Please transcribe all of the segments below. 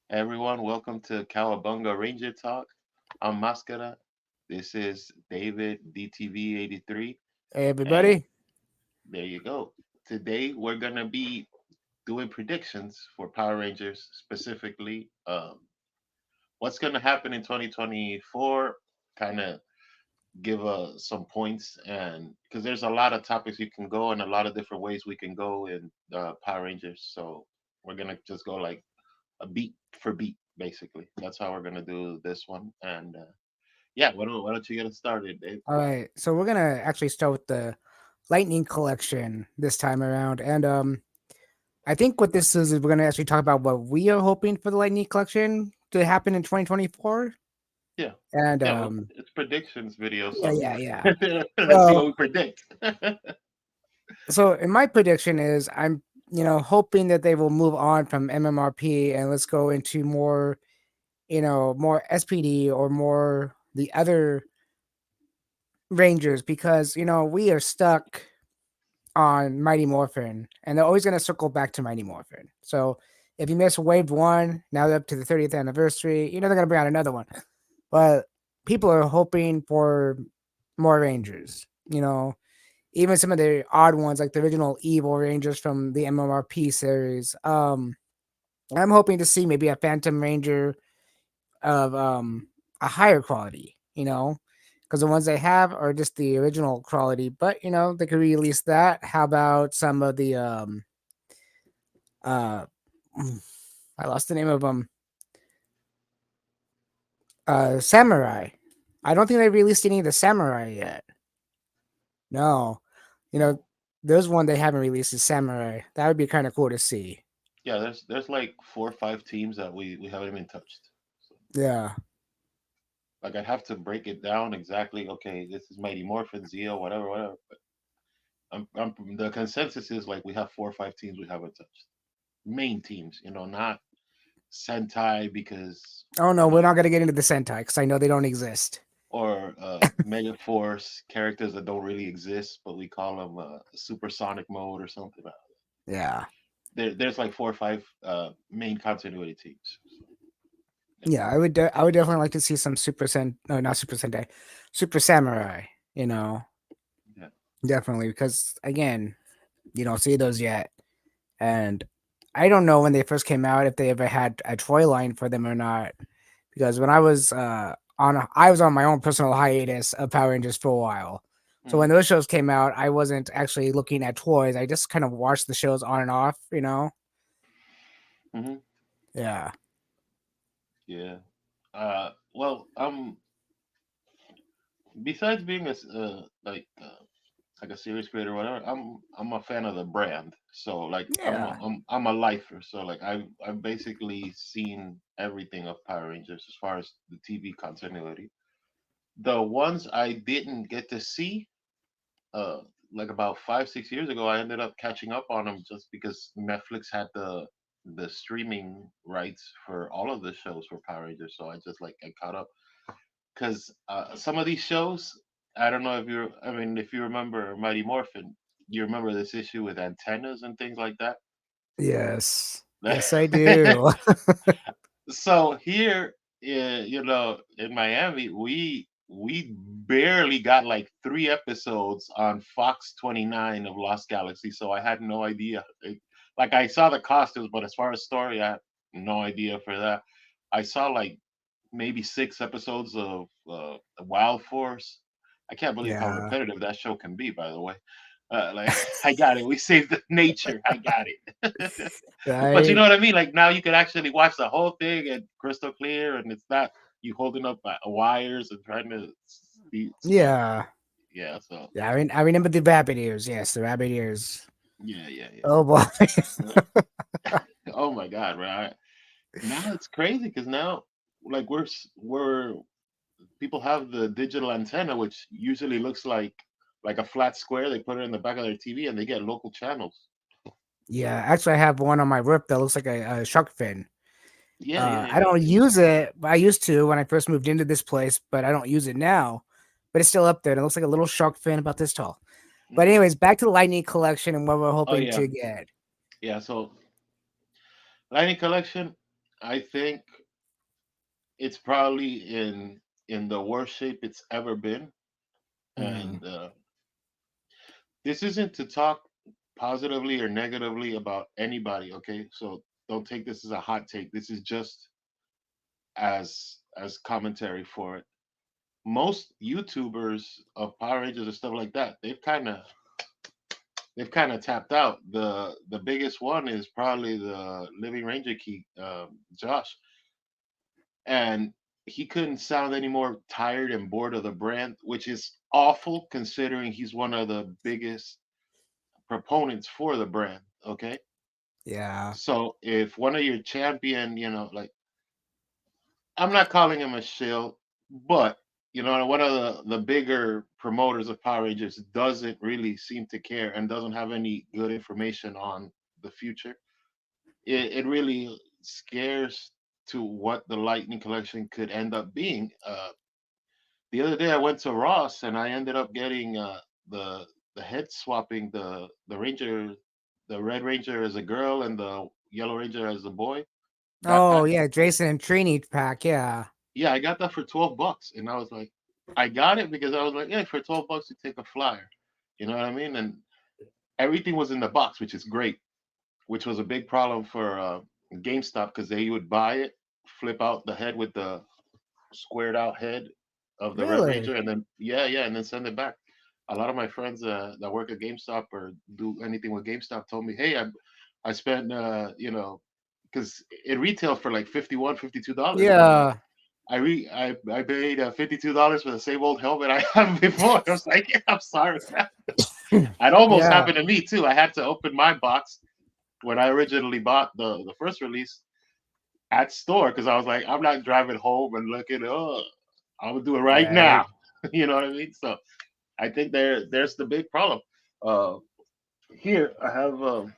Everyone, welcome to Cowabunga Ranger Talk. I'm Mascara. This is David DTV83, Hey and everybody. there you go. Today we're gonna be doing predictions for Power Rangers, specifically what's gonna happen in 2024. Kind of give some points, and because there's a lot of topics you can go and a lot of different ways we can go in Power Rangers, so we're gonna just go like a beat for beat, basically. That's how we're gonna do this one. And yeah, why don't you get us started, Dave? All right, so we're gonna actually start with the Lightning Collection this time around, and I think what this is we're gonna actually talk about what we are hoping for the Lightning Collection to happen in 2024, Yeah, and yeah. Well, it's predictions video, yeah, so yeah, yeah. let's see So, what we predict. so in my prediction is I'm hoping that they will move on from MMRP and let's go into more more SPD or more the other Rangers because we are stuck on Mighty Morphin, and they're always going to circle back to Mighty Morphin. So if you miss Wave One, now they're up to the 30th anniversary. They're going to bring out another one, but people are hoping for more Rangers. Even some of the odd ones like the original Evil Rangers from the MMRP series. I'm hoping to see maybe a Phantom Ranger of a higher quality. Because the ones they have are just the original quality. But they could release that. How about some of the uh, I lost the name of them. Samurai. I don't think they released any of the Samurai yet. No, you know, No. there's one they haven't released is Samurai. That would be kind of cool to see. Yeah, there's like 4 or 5 teams that we haven't even touched. So, Yeah, like I'd have to break it down exactly. Okay, this is Mighty Morphin, Zeo, whatever, whatever. But the consensus is like we have 4 or 5 teams we haven't touched. Main teams, not Sentai because oh no, you we're know not gonna get into the Sentai because I know they don't exist. or Mega Force characters that don't really exist, but we call them supersonic mode or something. Yeah, There's like 4 or 5 main continuity teams. So, yeah, yeah, I would definitely like to see some no, not Super Sentai, Super Samurai. yeah. Definitely because again, you don't see those yet, and I don't know when they first came out if they ever had a toy line for them or not. Because when I was I was on my own personal hiatus of Power Rangers for a while. So Hmm. when those shows came out, I wasn't actually looking at toys. I just kind of watched the shows on and off. Hmm. Yeah. Yeah. Well, besides being like a series creator or whatever, I'm a fan of the brand. So like Yeah. I'm a lifer. So like I've basically seen everything of Power Rangers as far as the TV continuity. The ones I didn't get to see, uh, like about 5 6 years ago, I ended up catching up on them just because Netflix had the streaming rights for all of the shows for Power Rangers. So I just like I caught up because some of these shows, I don't know if I mean, if you remember Mighty Morphin, you remember this issue with antennas and things like that. Yes. Yes, I do. So here, in Miami, we barely got like 3 episodes on Fox 29 of Lost Galaxy. So I had no idea. Like I saw the costumes, but as far as story, I had no idea for that. I saw like maybe 6 episodes of Wild Force. I can't believe how Yeah. repetitive that show can be. By the way, like I got it. We saved the nature. I got it. But you know Right? what I mean? Like now you can actually watch the whole thing and crystal clear, and it's not you holding up wires and trying to see. Yeah. Yeah. So Yeah, I remember the rabbit ears. Yes, the rabbit ears. yeah, yeah, yeah. Oh boy. Oh my God, right? Now it's crazy because now, like we're people have the digital antenna, which usually looks like a flat square. They put it in the back of their TV, and they get local channels. Yeah, actually, I have one on my roof that looks like a shark fin. Yeah, yeah, I yeah. don't use it. I used to when I first moved into this place, but I don't use it now. But it's still up there. And it looks like a little shark fin about this tall. But Hmm. anyways, back to the Lightning collection and what we're Oh hoping yeah, to get. yeah. So Lightning Collection. I think it's probably in the worst shape it's ever been, Mm, and this isn't to talk positively or negatively about anybody. Okay, so don't take this as a hot take. This is just as commentary for it. Most YouTubers of Power Rangers and stuff like that, they've kind of tapped out. The biggest one is probably the Living Ranger Key, Josh, and he couldn't sound any more tired and bored of the brand, which is awful considering he's one of the biggest proponents for the brand. Okay, yeah. so if one of your champion, like I'm not calling him a shill, but one of the bigger promoters of Power Rangers doesn't really seem to care and doesn't have any good information on the future. It really scares to what the Lightning Collection could end up being. The other day I went to Ross and I ended up getting the the head swapping the Ranger, the Red Ranger as a girl and the Yellow Ranger as a boy. That Oh pack. yeah, Jason and Trini pack. Yeah. Yeah, I got that for $12, and I was like, I got it because I was like, yeah, for $12 you take a flyer, you know what I mean? And everything was in the box, which is great. Which was a big problem for GameStop because they would buy it, flip out the head with the squared out head of the Red Really? Ranger, and then yeah, and then send it back. A lot of my friends that work at GameStop or do anything with GameStop told me, hey, I spent because it retailed for like 51, $52, and I'm like, Yeah. I paid $52 for the same old helmet I had before. I was like, yeah, I'm sorry. It almost Yeah. happened to me too. I had to open my box when I originally bought the first release at store because I was like, I'm not driving home and looking. Oh, I'm gonna do it right Right. now. You know what I mean? So I think there's the big problem. Uh, Here I have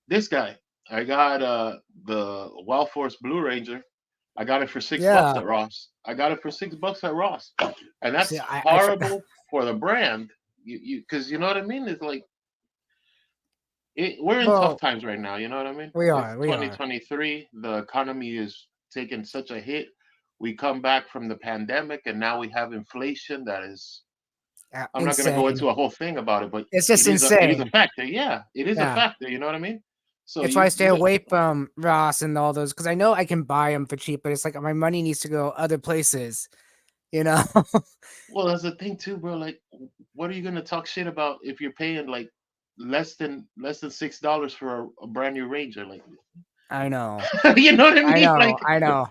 this guy. I got the Wild Force Blue Ranger. I got it for $6 Yeah. at Ross. I got it for $6 at Ross, and See, that's horrible for the brand. Because you know what I mean. It's like we're in tough well, times right now. You know what I mean? we It's are. We are. 2023. The economy is taking such a hit. We come back from the pandemic, and now we have inflation that is. I'm not going to go Insane. into a whole thing about it, but It's it just is a insane. factor. Yeah, it is a Yeah. factor. You know what I mean? So It's why I stay you away from Ross and all those because I know I can buy them for cheap, but it's like my money needs to go other places. You know. well, that's the thing too, bro. Like, what are you going to talk shit about if you're paying like less than $6 for a brand new Ranger? Like, I know. you know what I I mean? know. Like, I know.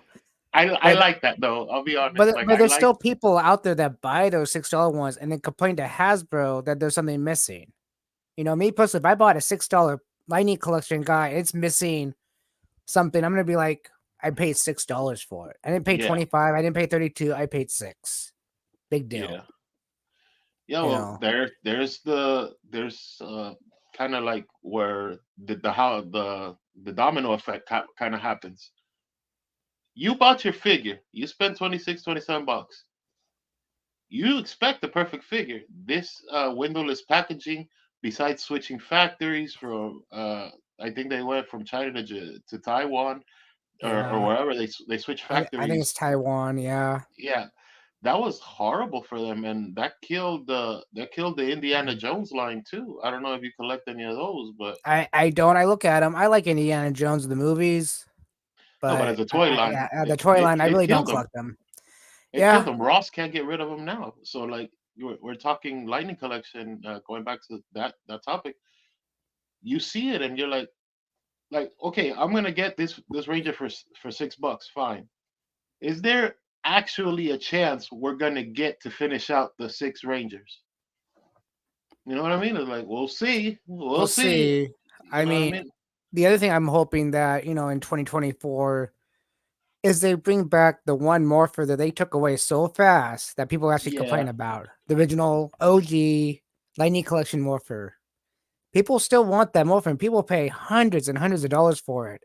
I But like that though. I'll be honest. but Like, but I there's like. still people out there that buy those $6 ones and then complain to Hasbro that there's something missing. You know, me personally, if I bought a $6 Lightning Collection guy, it's missing something. I'm gonna be like, I paid $6 for it. I didn't pay Yeah, 25. I didn't pay 32. I paid 6. Big deal. yeah. Yeah, You well, know. there's kind of like where the domino effect kind of happens. You bought your figure, you spent 26, 27 bucks. You expect the perfect figure. This windowless packaging, besides switching factories from, I think they went from China to Taiwan or Yeah. wherever they switch I think it's factories. Taiwan. Yeah. Yeah, that was horrible for them, and that killed the Indiana Jones line too. I don't know if you collect any of those, but I don't. I look at them. I like Indiana Jones the movies, no, but but as a toy line, yeah, the it toy it, line. I it really don't killed them. collect them. It killed Yeah. them. Ross can't get rid of them now. So like we're talking Lightning Collection. Going back to that topic, you see it and you're like okay, I'm gonna get this Ranger for $6. Fine. Is there actually a chance we're gonna get to finish out the six Rangers? You know what I mean? It's like we'll see, we'll We'll see. see. You I know what I mean, mean? the other thing I'm hoping that, in 2024 is they bring back the one morpher that they took away so fast that people actually Yeah, complain about. The original OG Lightning Collection morpher. People still want that morpher and people pay hundreds and hundreds of dollars for it.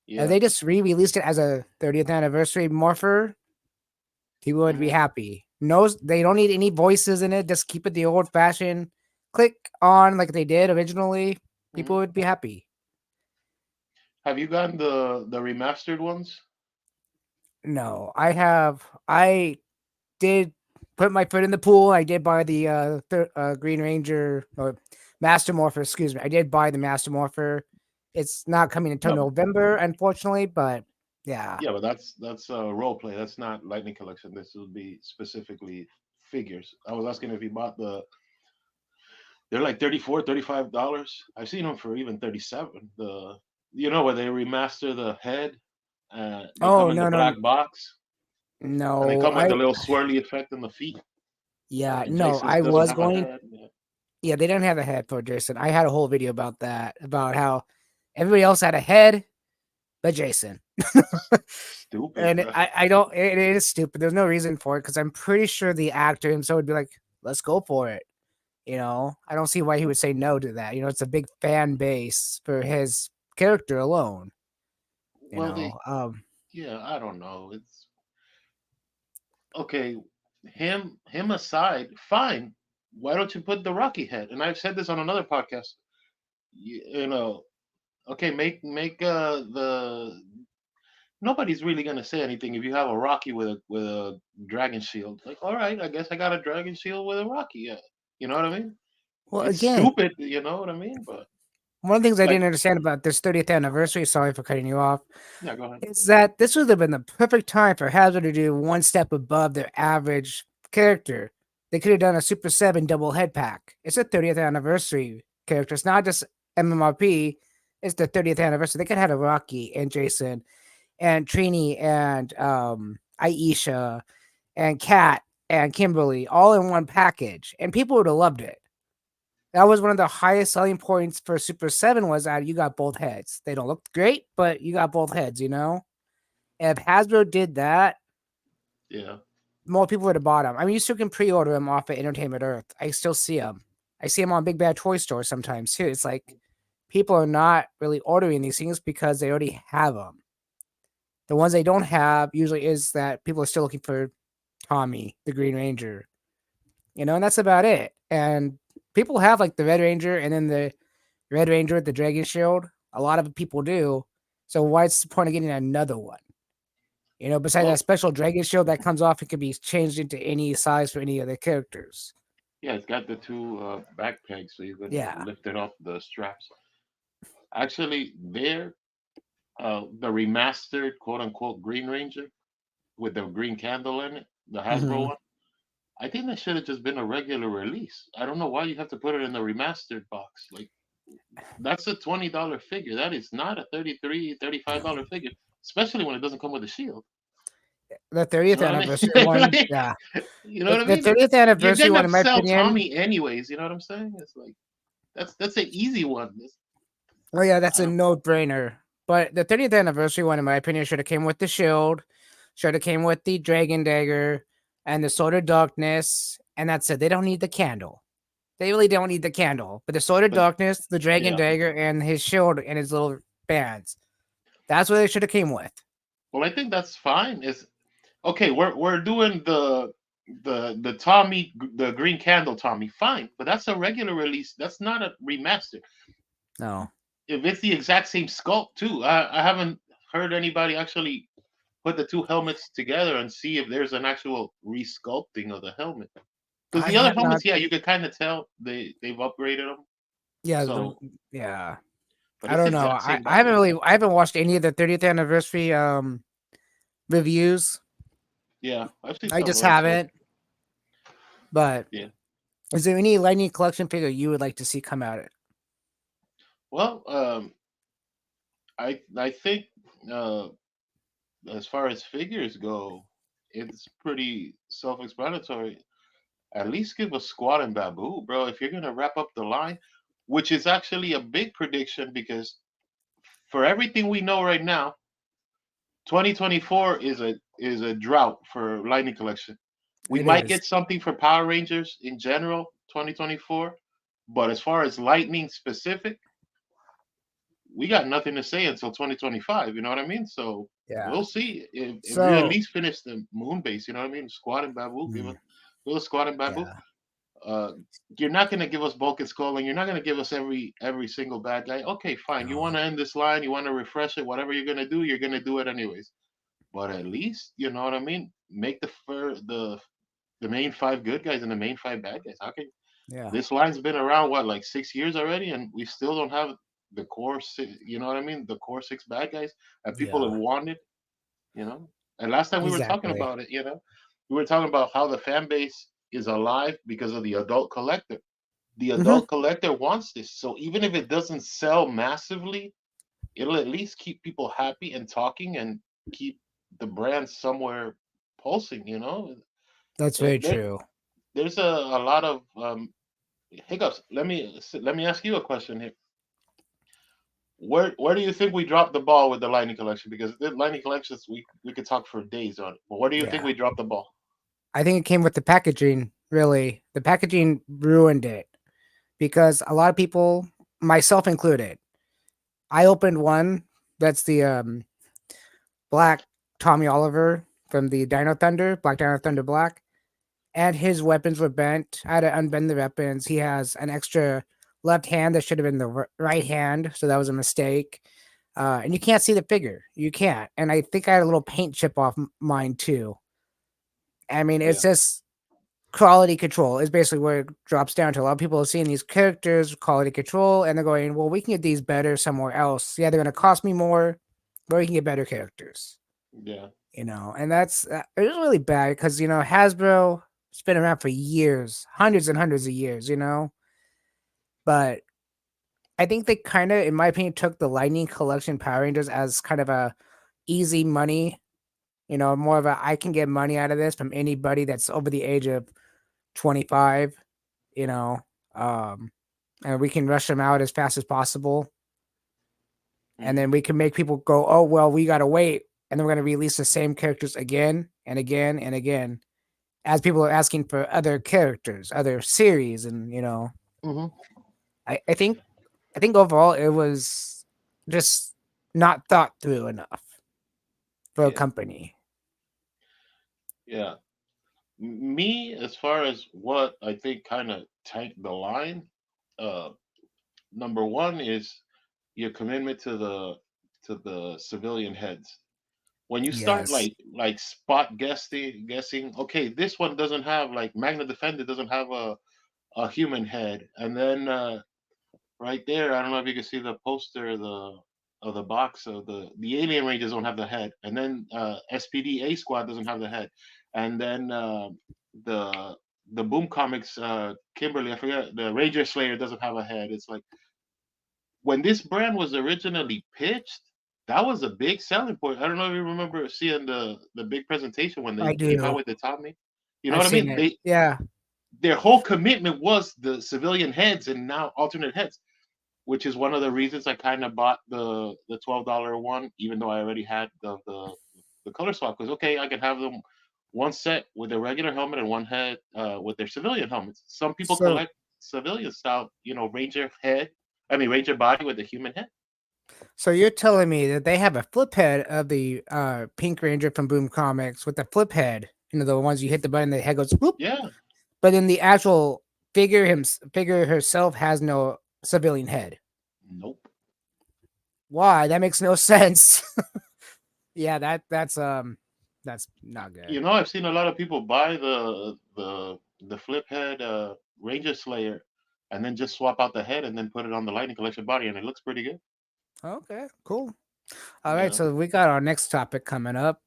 If yeah. they just re-released it as a 30th anniversary morpher, people would be Hmm. happy. No, they don't need any voices in it. Just keep it the old fashioned click on like they did originally. People Hmm. would be happy. Have you gotten the remastered ones? No, I did put my foot in the pool. I did buy the Green Ranger or Master Morpher. Excuse me. I did buy the Master Morpher. It's not coming until No, November, unfortunately. But yeah. yeah, but that's role play. That's not Lightning Collection. This would be specifically figures. I was asking if you bought they're like 34, $35. I've seen them for even 37. Where they remaster the head, they Oh come in the no no black box, and they no. come with the little swirly effect in the feet, Yeah, and no. Jason's I doesn't was have a going. head. Yeah. Yeah, they didn't have a head for Jason. I had a whole video about that, about how everybody else had a head, but Jason. Stupid, And bro. I don't. It is stupid. There's no reason for it because I'm pretty sure the actor himself would be like, "Let's go for it." I don't see why he would say no to that. It's a big fan base for his character alone. You Well, know, um, yeah, I don't know. It's okay. Him aside, fine. Why don't you put the Rocky head? And I've said this on another podcast. You know, okay, make the nobody's really gonna say anything if you have a Rocky with a dragon shield. Like, all right, I guess I got a dragon shield with a Rocky. Yeah, you know what I mean? well, It's again, stupid, you know what I mean? But one of the things I like, didn't understand about this 30th anniversary. Sorry for cutting you off. yeah, go ahead. Is that this would have been the perfect time for Hasbro to do one step above their average character. They could have done a Super 7 double head pack. It's a 30th anniversary character. It's not just MMRP, it's the 30th anniversary. They could have had a Rocky and Jason and Trini and Aisha and Kat and Kimberly all in one package. And people would have loved it. That was one of the highest selling points for Super 7 was that you got both heads. They don't look great, but you got both heads. If Hasbro did that, Yeah. more people would have bought them. I mean, you still can pre-order them off of Entertainment Earth. I still see them. I see them on Big Bad Toy Store sometimes too. It's like people are not really ordering these things because they already have them. The ones they don't have usually is that people are still looking for Tommy, the Green Ranger, and that's about it. And people have like the Red Ranger and then the Red Ranger with the Dragon Shield. A lot of people do. So what's the point of getting another one? Besides that Well, special dragon shield that comes off, it can be changed into any size for any of the characters. yeah, it's got the two back pegs, so you can Yeah. lift it off the straps. Actually, the remastered quote unquote Green Ranger with the green candle in it, the Hasbro Hmm. one. I think that should have just been a regular release. I don't know why you have to put it in the remastered box. Like, that's a $20 figure. That is not a $33, $35 figure, especially when it doesn't come with a shield. The You 30th know what I mean? anniversary one. Like, Yeah. you know The, what I the mean? 30th You're anniversary one, gonna in my sell opinion. Tommy anyways. You know what I'm saying? It's like that's an easy one. Oh yeah, that's I a don't. no brainer. But the 30th anniversary one, in my opinion, should have came with the shield, should have came with the dragon dagger, and the sword of darkness, and that's it. They don't need the candle. They really don't need the candle. But the sword of But darkness, the dragon yeah. dagger, and his shield and his little bands. That's what they should have came with. Well, I think that's fine. It's okay. We're doing the Tommy, the Green Candle Tommy. Fine, but that's a regular release. That's not a remaster. No. If it's the exact same sculpt too, I haven't heard anybody actually put the two helmets together and see if there's an actual resculpting of the helmet. Because I the other have not. helmets, yeah, you could kind of tell they've upgraded them. Yeah, So, yeah. but I it's the don't know. exact I, same I haven't body. really I haven't watched any of the 30th anniversary reviews. Yeah, I've seen I some just of them too. haven't. But Yeah. is there any Lightning collection figure you would like to see come out? Well, I think uh, as far as figures go, it's pretty self-explanatory. At least give a squat and Babu, bro. If you're gonna wrap up the line, which is actually a big prediction because for everything we know right now, 2024 is a drought for Lightning Collection. We It might is. get something for Power Rangers in general, 2024, but as far as Lightning specific, we got nothing to say until 2025. You know what I mean? So Yeah. we'll see if we at So least finish the moon base. You know what I mean? Squad and Babu, mm, give us Squad and Babu. yeah. uh, you're not gonna give us Bulk and Skull, and you're not gonna give us every single bad guy. Okay, fine. You want No. to end this line, you want to refresh it. Whatever you're gonna do it anyways. But at least you know what I mean. Make the main five good guys and the main five bad guys. How can Yeah. this line's been around what like 6 years already, and we still don't have the you know what I mean? The core six bad guys that people have Yeah. wanted, you know. And last time we were talking Exactly. about it, you know, we were talking about how the fan base is alive because of the adult collector. The Hmm. adult collector wants this, so even if it doesn't sell massively, it'll at least keep people happy and talking and keep the brand somewhere pulsing. You know, That's very there, true. there's a lot of hiccups. Let me ask you a question here. Where do you think we dropped the ball with the Lightning Collection? Because the Lightning Collections, we could talk for days on it. But where do you think Yeah. we dropped the ball? I think it came with the packaging, really. The packaging ruined it because a lot of people, myself included, I opened one that's the black Tommy Oliver from the Dino Thunder, Black Dino Thunder Black, and his weapons were bent. I had to unbend the weapons. He has an extra left hand that should have been the right hand, so that was a mistake. And you can't see the figure. You can't. And I think I had a little paint chip off mine too. I mean, it's Yeah, just quality control is basically where it drops down to. A lot of people are seeing these characters, quality control, and they're going, well, we can get these better somewhere else. Yeah, they're going to cost me more, but we can get better characters, yeah, and that's it was really bad because, Hasbro, it's been around for years, hundreds and hundreds of years, but I think they kind of, in my opinion, took the Lightning Collection Power Rangers as kind of a easy money, more of a I can get money out of this from anybody that's over the age of 25, you know, um, and we can rush them out as fast as possible. And hmm then we can make people go, oh, well, we got to wait. And then we're going to release the same characters again and again and again as people are asking for other characters, other series. And, hmm I, I think, I think overall it was just not thought through enough for a yeah, company. yeah. Me, as far as what I think kind of tanked the line, uh, number one is your commitment to the civilian heads. When you start Yes. like spot guessing, okay, this one doesn't have like Magna Defender doesn't have a human head, and then right there, I don't know if you can see the poster of the box of the Alien Rangers don't have the head, and then SPD A Squad doesn't have the head, and then the the Boom Comics Kimberly, I forget, the Ranger Slayer doesn't have a head. It's like when this brand was originally pitched, that was a big selling point. I don't know if you remember seeing the big presentation when I they came out do. with the Tommy. You know I've what I seen mean? it. Yeah. Their whole commitment was the civilian heads and now alternate heads, which is one of the reasons I kind of bought the $12 one, even though I already had the color swap. Because okay, I can have them one set with their regular helmet and one head with their civilian helmets. Some people So, collect civilian style, Ranger head. I mean Ranger body with the human head. so you're telling me that they have a flip head of the Pink Ranger from Boom Comics with the flip head, the ones you hit the button, the head goes whoop. Yeah. But then the actual figure herself has no civilian head. Nope. Why? That makes no sense. Yeah, that's not good. I've seen a lot of people buy the flip head Ranger Slayer, and then just swap out the head and then put it on the Lightning Collection body, and it looks pretty good. Okay, cool. All You right, know. so we got our next topic coming up: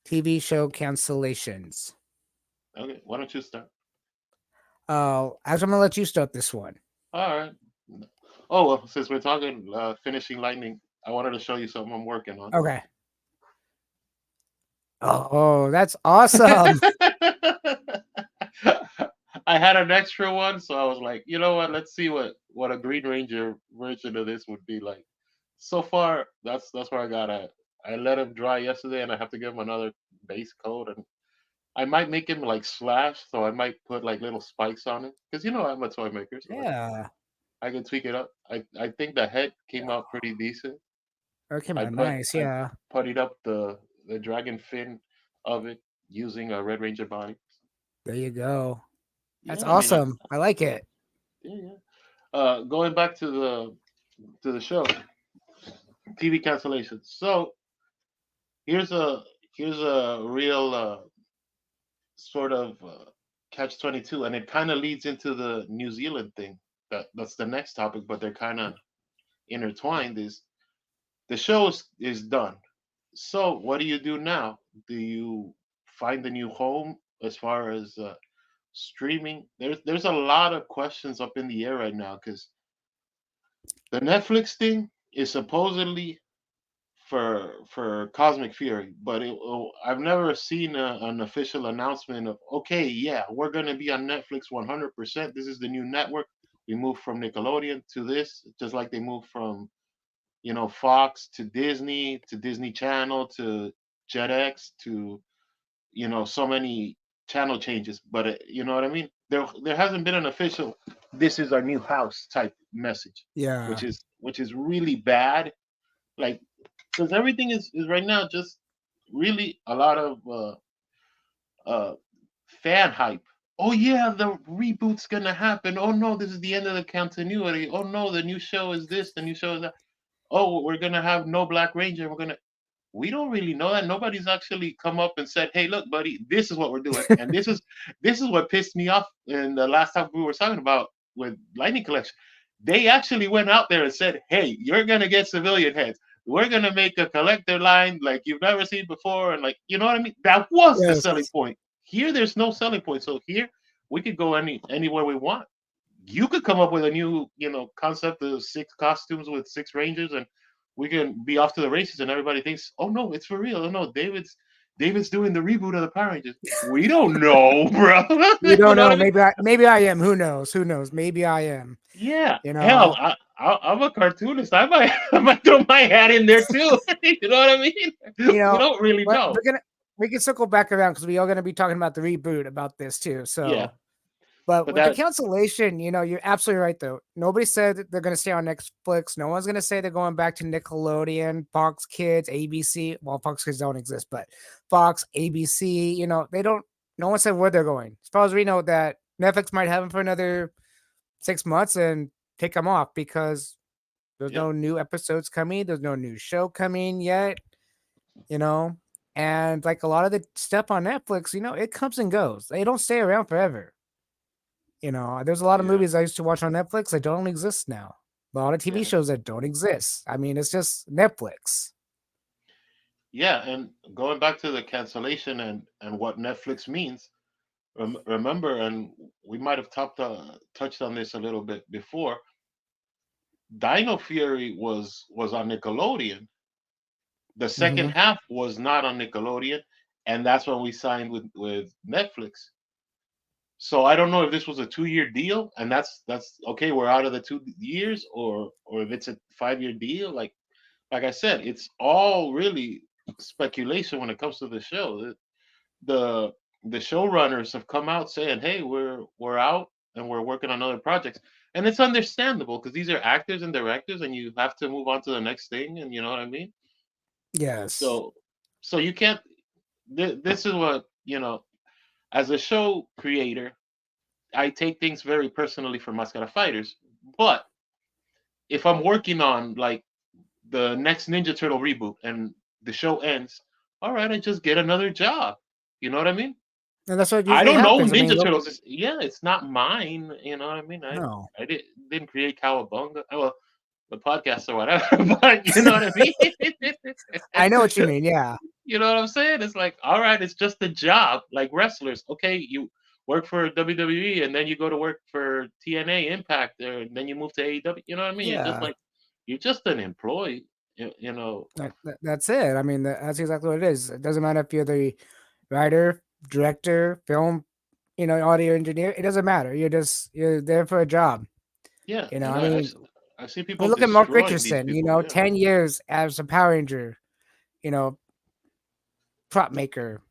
TV show cancellations. Okay. Why don't you start? Actually, I'm gonna let you start this one. All right. Oh well, since we're talking finishing Lightning, I wanted to show you something I'm working on. Okay. Oh, that's awesome. I had an extra one, so I was like, you know what? Let's see what a Green Ranger version of this would be like. So far, that's where I got at. I let him dry yesterday, and I have to give him another base coat, and I might make him like Slash, so I might put like little spikes on it, because I'm a toy maker, so Yeah. I can tweak it up. I think the head came out pretty decent. Okay, I man. put Nice. I Yeah. puttied up the dragon fin of it using a Red Ranger body. There you go. That's Yeah, I mean, awesome. I like it. yeah, yeah. Going back to the show, TV cancellations. So here's a here's a real sort of catch 22, and it kind of leads into the New Zealand thing. That's the next topic, but they're kind of intertwined. Is the show is done. So what do you do now? Do you find a new home as far as streaming? There's a lot of questions up in the air right now because the Netflix thing is supposedly for Cosmic Fury, but I've never seen an official announcement of okay, yeah, we're gonna be on Netflix 100%. This is the new network. We moved from Nickelodeon to this, just like they moved from Fox to Disney Channel to JetX to so many channel changes. But you know what I mean? There hasn't been an official "this is our new house" type message, Yeah. which is really bad. Like because everything is right now just really a lot of uh fan hype. Oh yeah, the reboot's gonna happen. Oh no, this is the end of the continuity. Oh no, the new show is this, the new show is that. Oh, we're gonna have no Black Ranger. We don't really know that. Nobody's actually come up and said, "Hey, look, buddy, this is what we're doing," and this is what pissed me off in the last time we were talking about with Lightning Collection. They actually went out there and said, "Hey, you're gonna get civilian heads. We're gonna make a collector line like you've never seen before," and like you know what I mean. That was the selling Yes. point. Here, there's no selling point. So here, we could go anywhere we want. You could come up with a new, concept of six costumes with six rangers, and we can be off to the races. And everybody thinks, oh no, it's for real. Oh no, David's doing the reboot of the Power Rangers. We don't know, bro. We You don't know what know. I mean? Maybe I am. Who knows? Who knows? Maybe I am. Yeah. You Hell, know. I'm a cartoonist. I might I might throw my hat in there too. You know what I You mean? We know. don't really But know. we can circle back around because we are gonna be talking about the reboot about this too. Yeah, So, but but with the that cancellation, you're absolutely right though. Nobody said that they're gonna stay on Netflix. No one's gonna say they're going back to Nickelodeon, Fox Kids, ABC. Well, Fox Kids don't exist, but Fox, ABC. They don't. No one said where they're going. As far as we know, that Netflix might have them for another 6 months and take them off because there's yep, no new episodes coming. There's no new show coming yet. You know, and like a lot of the stuff on Netflix, it comes and goes. They don't stay around forever. There's a lot of yeah, movies I used to watch on Netflix that don't exist now. A lot of TV yeah, shows that don't exist. I mean, it's just Netflix. yeah. And going back to the cancellation and what Netflix means. Remember, and we might have touched on this a little bit before. Dino Fury was on Nickelodeon. The second Hmm. half was not on Nickelodeon, and that's when we signed with Netflix. So I don't know if this was a 2 year deal, and that's okay. We're out of the 2 years, or if it's a 5 year deal. Like I said, it's all really speculation when it comes to the show. The the showrunners have come out saying, "Hey, we're out and we're working on other projects," and it's understandable because these are actors and directors, and you have to move on to the next thing, and you know what I mean. Yes. So, so you can't. This is what as a show creator, I take things very personally for Mascara Fighters, but if I'm working on like the next Ninja Turtle reboot and the show ends, all right, I just get another job. You know what I mean? And that's what I usually don't know happens. I mean, Ninja look, Turtles. Yeah, it's not mine. You know what I mean? no. I didn't create Cowabunga. Well, the podcast or whatever, but you know what I mean? I know what you mean. Yeah. You know what I'm saying? It's like, all right, it's just a job, like wrestlers. Okay, you work for WWE and then you go to work for TNA Impact, or and then you move to AEW. You know what I mean? Yeah. You're just an employee. You know? That's it. I mean, that's exactly what it is. It doesn't matter if you're the writer, director, film, audio engineer. It doesn't matter. You're there for a job. Yeah, I and mean, I see we people look at Mark destroying these Richardson. people. Yeah, 10 years as a Power Ranger. You know, prop maker,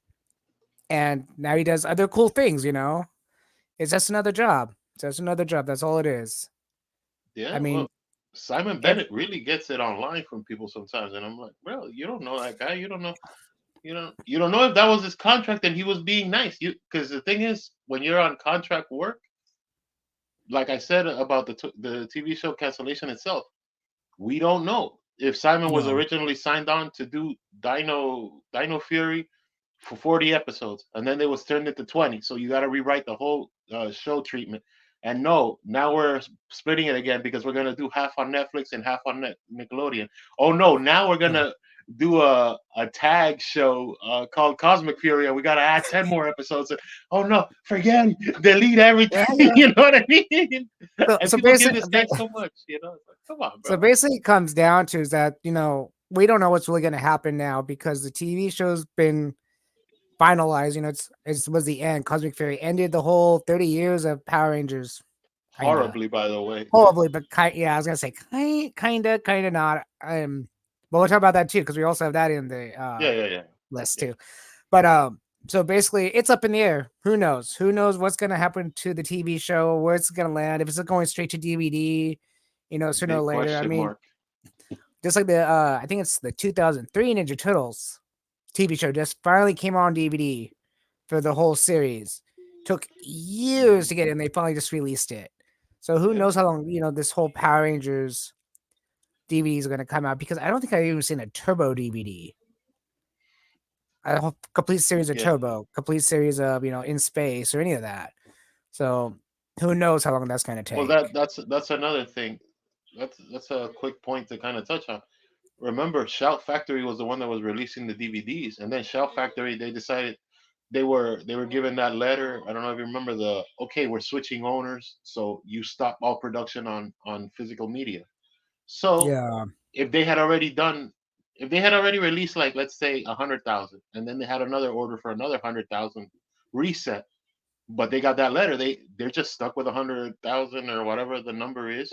and now he does other cool things. It's just another job. It's just another job. That's all it is. I yeah. mean, Well, Simon every Bennett really gets it online from people sometimes, and I'm like, bro, you don't know that guy. You don't know. You don't know if that was his contract and he was being nice. You Because the thing is, when you're on contract work, like I said about the TV show cancellation itself, we don't know if Simon was No. originally signed on to do Dino Fury for 40 episodes, and then it was turned into 20. So you got to rewrite the whole show treatment. And no, now we're splitting it again because we're gonna do half on Netflix and half on Nickelodeon. Oh no, now we're Yeah. gonna do a tag show called Cosmic Fury, and we gotta add 10 more episodes. Oh no, forget it, delete Yeah, everything. yeah. You know what I mean? So And so people give basically, this guy so much. It's like, come on, so bro. basically, it comes down to is that we don't know what's really going to happen now because the TV show's been finalized. It was the end. Cosmic Fury ended the whole 30 years of Power Rangers, kinda Horribly, by the way. horribly, but yeah, I was gonna say kinda not. But we'll talk about that too because we also have that in the Yeah, yeah, yeah, list yeah. too. But so basically, it's up in the air. Who knows? Who knows what's gonna happen to the TV show? Where it's gonna land? If it's going straight to DVD, sooner or Big later. I question mean, mark. just like the I think it's the 2003 Ninja Turtles TV show just finally came on DVD for the whole series. Took years to get in. They finally just released it. So who Yeah, knows how long this whole Power Rangers DVDs are going to come out? Because I don't think I've even seen a Turbo DVD. A whole complete series of yeah. Turbo, complete series of In Space or any of that. So who knows how long that's going to Well, take? that's another thing. That's a quick point to kind of touch on. Remember, Shout Factory was the one that was releasing the DVDs, and then Shout Factory they decided they were given that letter. I don't know if you remember the okay, we're switching owners, so you stop all production on physical media. So Yeah, if they had already done, if they had already released like let's say 100,000, and then they had another order for another 100,000 reset, but they got that letter, they're just stuck with 100,000 or whatever the number is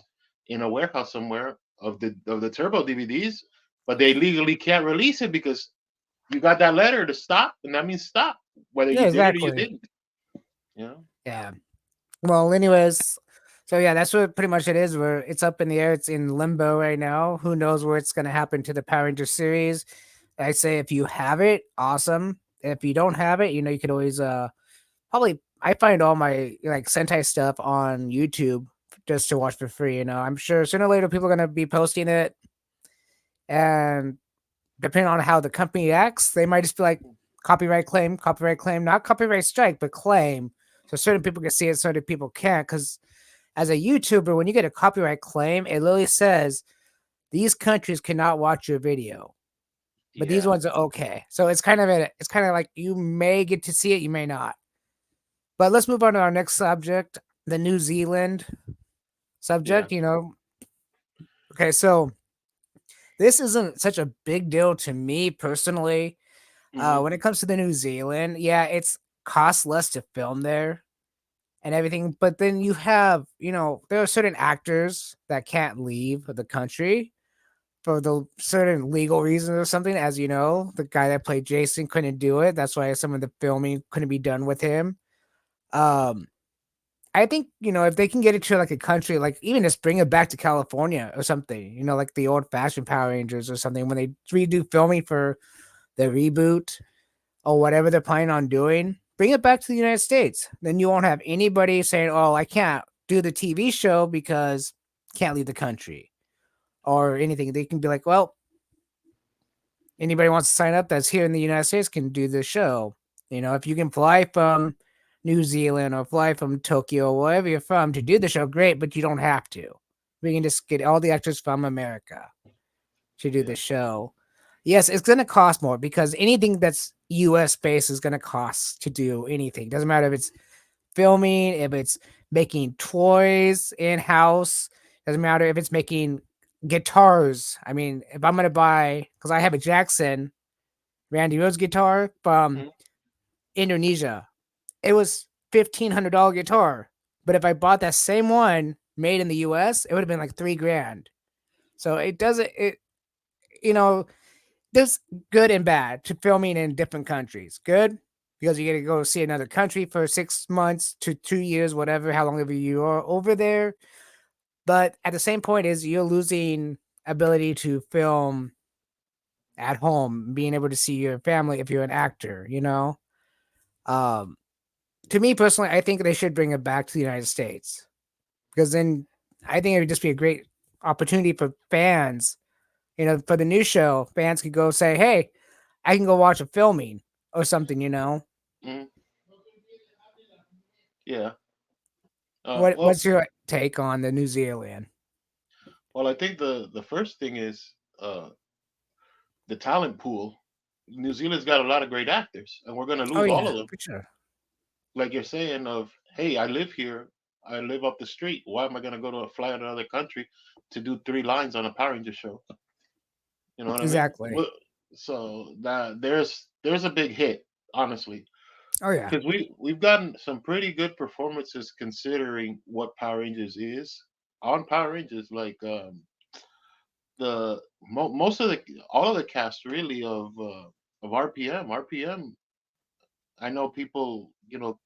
in a warehouse somewhere of the Turbo DVDs, but they legally can't release it because you got that letter to stop, and that means stop, whether yeah, you did it or you exactly. didn't. You know? Yeah. Well, anyways, so yeah, that's what pretty much it is. Where it's up in the air. It's in limbo right now. Who knows what's going to happen to the Power Ranger series? I say if you have it, awesome. If you don't have it, you can always probably. I find all my like Sentai stuff on YouTube just to watch for free. I'm sure sooner or later people are going to be posting it, and depending on how the company acts, they might just be like copyright claim, not copyright strike, but claim. So certain people can see it, certain people can't. Because as a YouTuber, when you get a copyright claim, it literally says these countries cannot watch your video, but these Yeah, ones are okay. So it's kind of like you may get to see it, you may not. But let's move on to our next subject, the New Zealand yeah. subject. Okay, so this isn't such a big deal to me personally. Hmm. When it comes to the New Zealand, yeah, it's costs less to film there and everything. But then you have, there are certain actors that can't leave the country for the certain legal reasons or something. As you know, the guy that played Jason couldn't do it. That's why some of the filming couldn't be done with him. Um, I think, if they can get it to like a country, like even just bring it back to California or something, like the old fashioned Power Rangers or something, when they redo filming for the reboot or whatever they're planning on doing, bring it back to the United States. Then you won't have anybody saying, "Oh, I can't do the TV show because can't leave the country," or anything. They can be like, "Well, anybody wants to sign up that's here in the United States can do the show. If you can fly from New Zealand or fly from Tokyo or wherever you're from to do the show, great, but you don't have to. We can just get all the actors from America to do Yeah, the show. Yes, it's going to cost more because anything that's US based is going to cost to do anything. Doesn't matter if it's filming, if it's making toys in house, doesn't matter if it's making guitars. I mean, if I'm going to buy, because I have a Jackson Randy Rhodes guitar from mhm. Indonesia, it was $1,500 guitar. But if I bought that same one made in the US, it would have been like 3 grand. So it doesn't, you know, there's good and bad to filming in different countries. Good because you get to go see another country for 6 months to 2 years, whatever, how long ever you are over there. But at the same point, is you're losing ability to film at home, being able to see your family if you're an actor, you know? Um, to me personally, I think they should bring it back to the United States because then I think it would just be a great opportunity for fans. You know, for the new show, fans could go say, "Hey, I can go watch a filming or something." You know, Mm, yeah. what Well, what's your take on the New Zealand? I think the first thing is the talent pool. New Zealand's got a lot of great actors, and we're gonna Oh lose all yeah, of them. for sure. Like you're saying, of hey, I live here, I live up the street. Why am I gonna go to a fly to another country to do three lines on a Power Ranger show? You know what I mean? Exactly. So that there's a big hit, honestly, Oh yeah, because we've gotten some pretty good performances considering what Power Rangers is on Power Rangers. Like most of the all of the cast really of RPM. RPM. I know people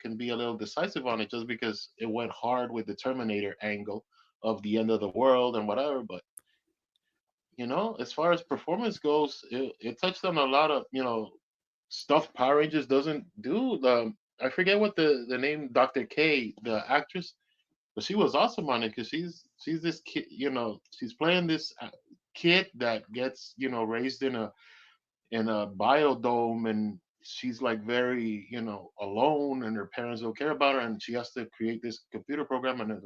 can be a little decisive on it just because it went hard with the Terminator angle of the end of the world and whatever, but as far as performance goes, it touched on a lot of stuff Power Rangers doesn't do. I forget what the name Dr. K, the actress, but she was awesome on it because she's this kid. She's playing this kid that gets raised in a biodome, and she's like very alone, and her parents don't care about her, and she has to create this computer program, and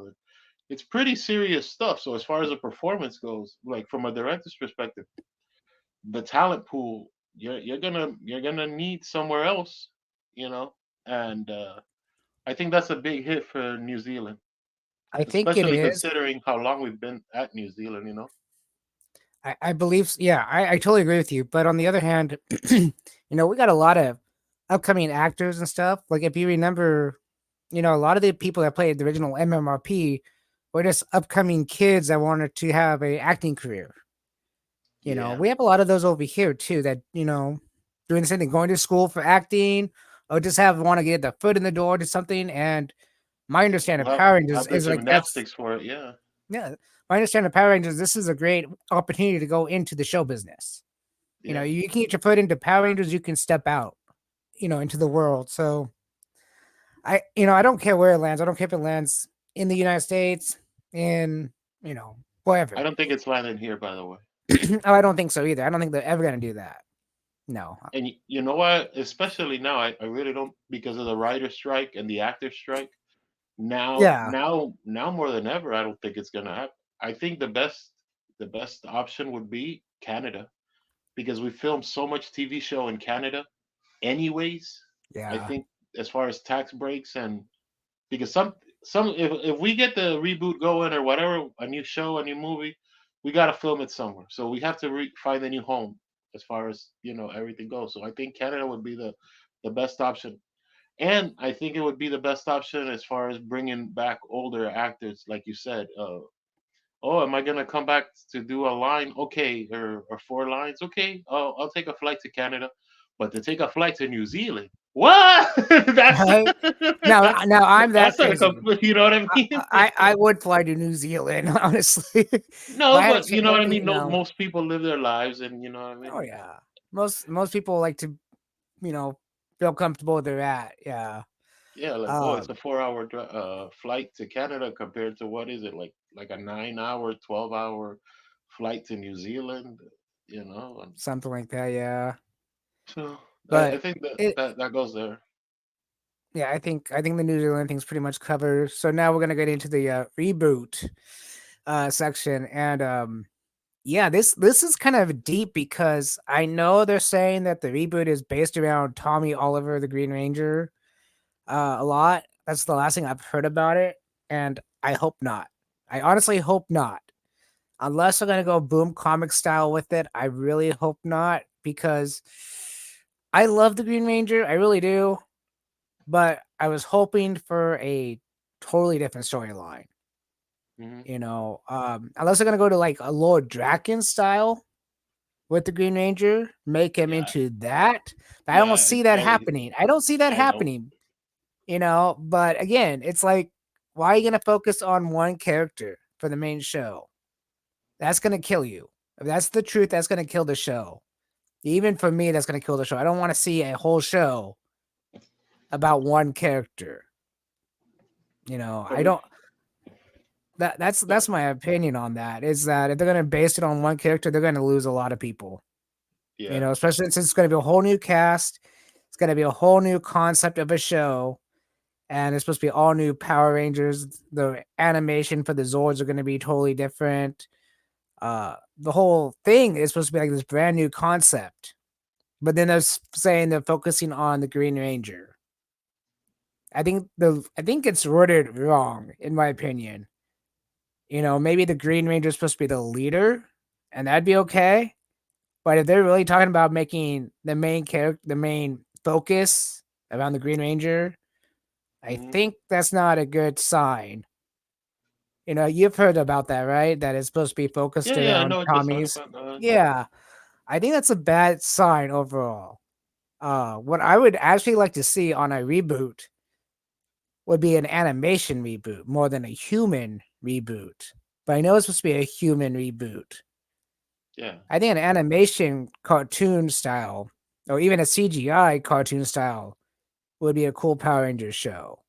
it's pretty serious stuff. So as far as the performance goes, like from a director's perspective, the talent pool you're gonna need somewhere else, you know, and I think that's a big hit for New Zealand, I think it especially is. considering how long we've been at New Zealand. I believe, yeah, I totally agree with you. But on the other hand, we got a lot of upcoming actors and stuff. Like if you remember, a lot of the people that played the original MMRP were just upcoming kids that wanted to have a acting career. Yeah, We have a lot of those over here too that, doing the same thing, going to school for acting or just have want to get the foot in the door to something. And my understanding we'll of have Power we'll Rangers have the is like that's gymnastics for it. Yeah, yeah. My understanding of Power Rangers, this is a great opportunity to go into the show business. yeah. You can get your foot into Power Rangers, you can step out, into the world. So I don't care where it lands. I don't care if it lands in the United States, in, I wherever. don't think it's landing here, by the way. Oh, I don't think so either. I don't think they're ever gonna do that. No. And you know what? Especially now, I really don't, because of the writer strike and the actor strike. Now, Yeah. now, now more than ever, I don't think it's gonna happen. I think the best option would be Canada, because we film so much TV show in Canada, anyways. I Yeah. think as far as tax breaks, and because some if we get the reboot going or whatever, a new show, a new movie, we got to film it somewhere. So we have to find a new home as far as everything goes. So I think Canada would be the best option, and I think it would be the best option as far as bringing back older actors, like you said. Oh, am I gonna come back to do a line? Okay, or four lines? Okay, I'll take a flight to Canada, but to take a flight to New Zealand, what? that's Right? Now I'm that that's a crazy. you know what I mean? I would fly to New Zealand, honestly. If I No, had a but you know what I chance, mean. No, most people live their lives, and you know what I mean. oh yeah. Most people like to, you know, feel comfortable where they're at. Yeah. Yeah, like, oh, it's Um, a 4 hour flight to Canada compared to what is it, like a 9 hour, 12 hour flight to New Zealand, and something like that, yeah. so I But think that it that that goes there. yeah, I think the New Zealand thing's pretty much covered. So now we're gonna get into the reboot section. And yeah, this is kind of deep because I know they're saying that the reboot is based around Tommy Oliver, the Green Ranger, a lot. That's the last thing I've heard about it, and I hope not. I honestly hope not. Unless they're gonna go boom comic style with it, I really hope not because I love the Green Ranger, I really do, but I was hoping for a totally different storyline. Hmm. Unless they're gonna go to like a Lord Draken style with the Green Ranger, make him Yeah, into that. I don't yeah, see that happening. I don't see that I don't. happening. But again, it's like, why are you gonna focus on one character for the main show? That's gonna kill you. If that's the truth, that's gonna kill the show. Even for me, that's gonna kill the show. I don't want to see a whole show about one character. I I mean, don't. That's but my opinion on that. Is that if they're gonna base it on one character, they're gonna lose a lot of people. yeah. Especially since it's gonna be a whole new cast. It's gonna be a whole new concept of a show, and it's supposed to be all new Power Rangers. The animation for the Zords are gonna be totally different. The whole thing is supposed to be like this brand new concept, but then saying they're focusing on the Green Ranger. I think it's worded wrong in my opinion. Maybe the Green Ranger is supposed to be the leader, and that'd be okay. But if they're really talking about making the main character, the main focus around the Green Ranger, I Hmm. think that's not a good sign. You've heard about that, right? That it's supposed to be focused Yeah, yeah, I around know what you're talking Tommy's. about. Yeah, I think that's a bad sign overall. What I would actually like to see on a reboot would be an animation reboot more than a human reboot. But I know it's supposed to be a human reboot. Yeah, I think an animation cartoon style, or even a CGI cartoon style, would be a cool Power Rangers show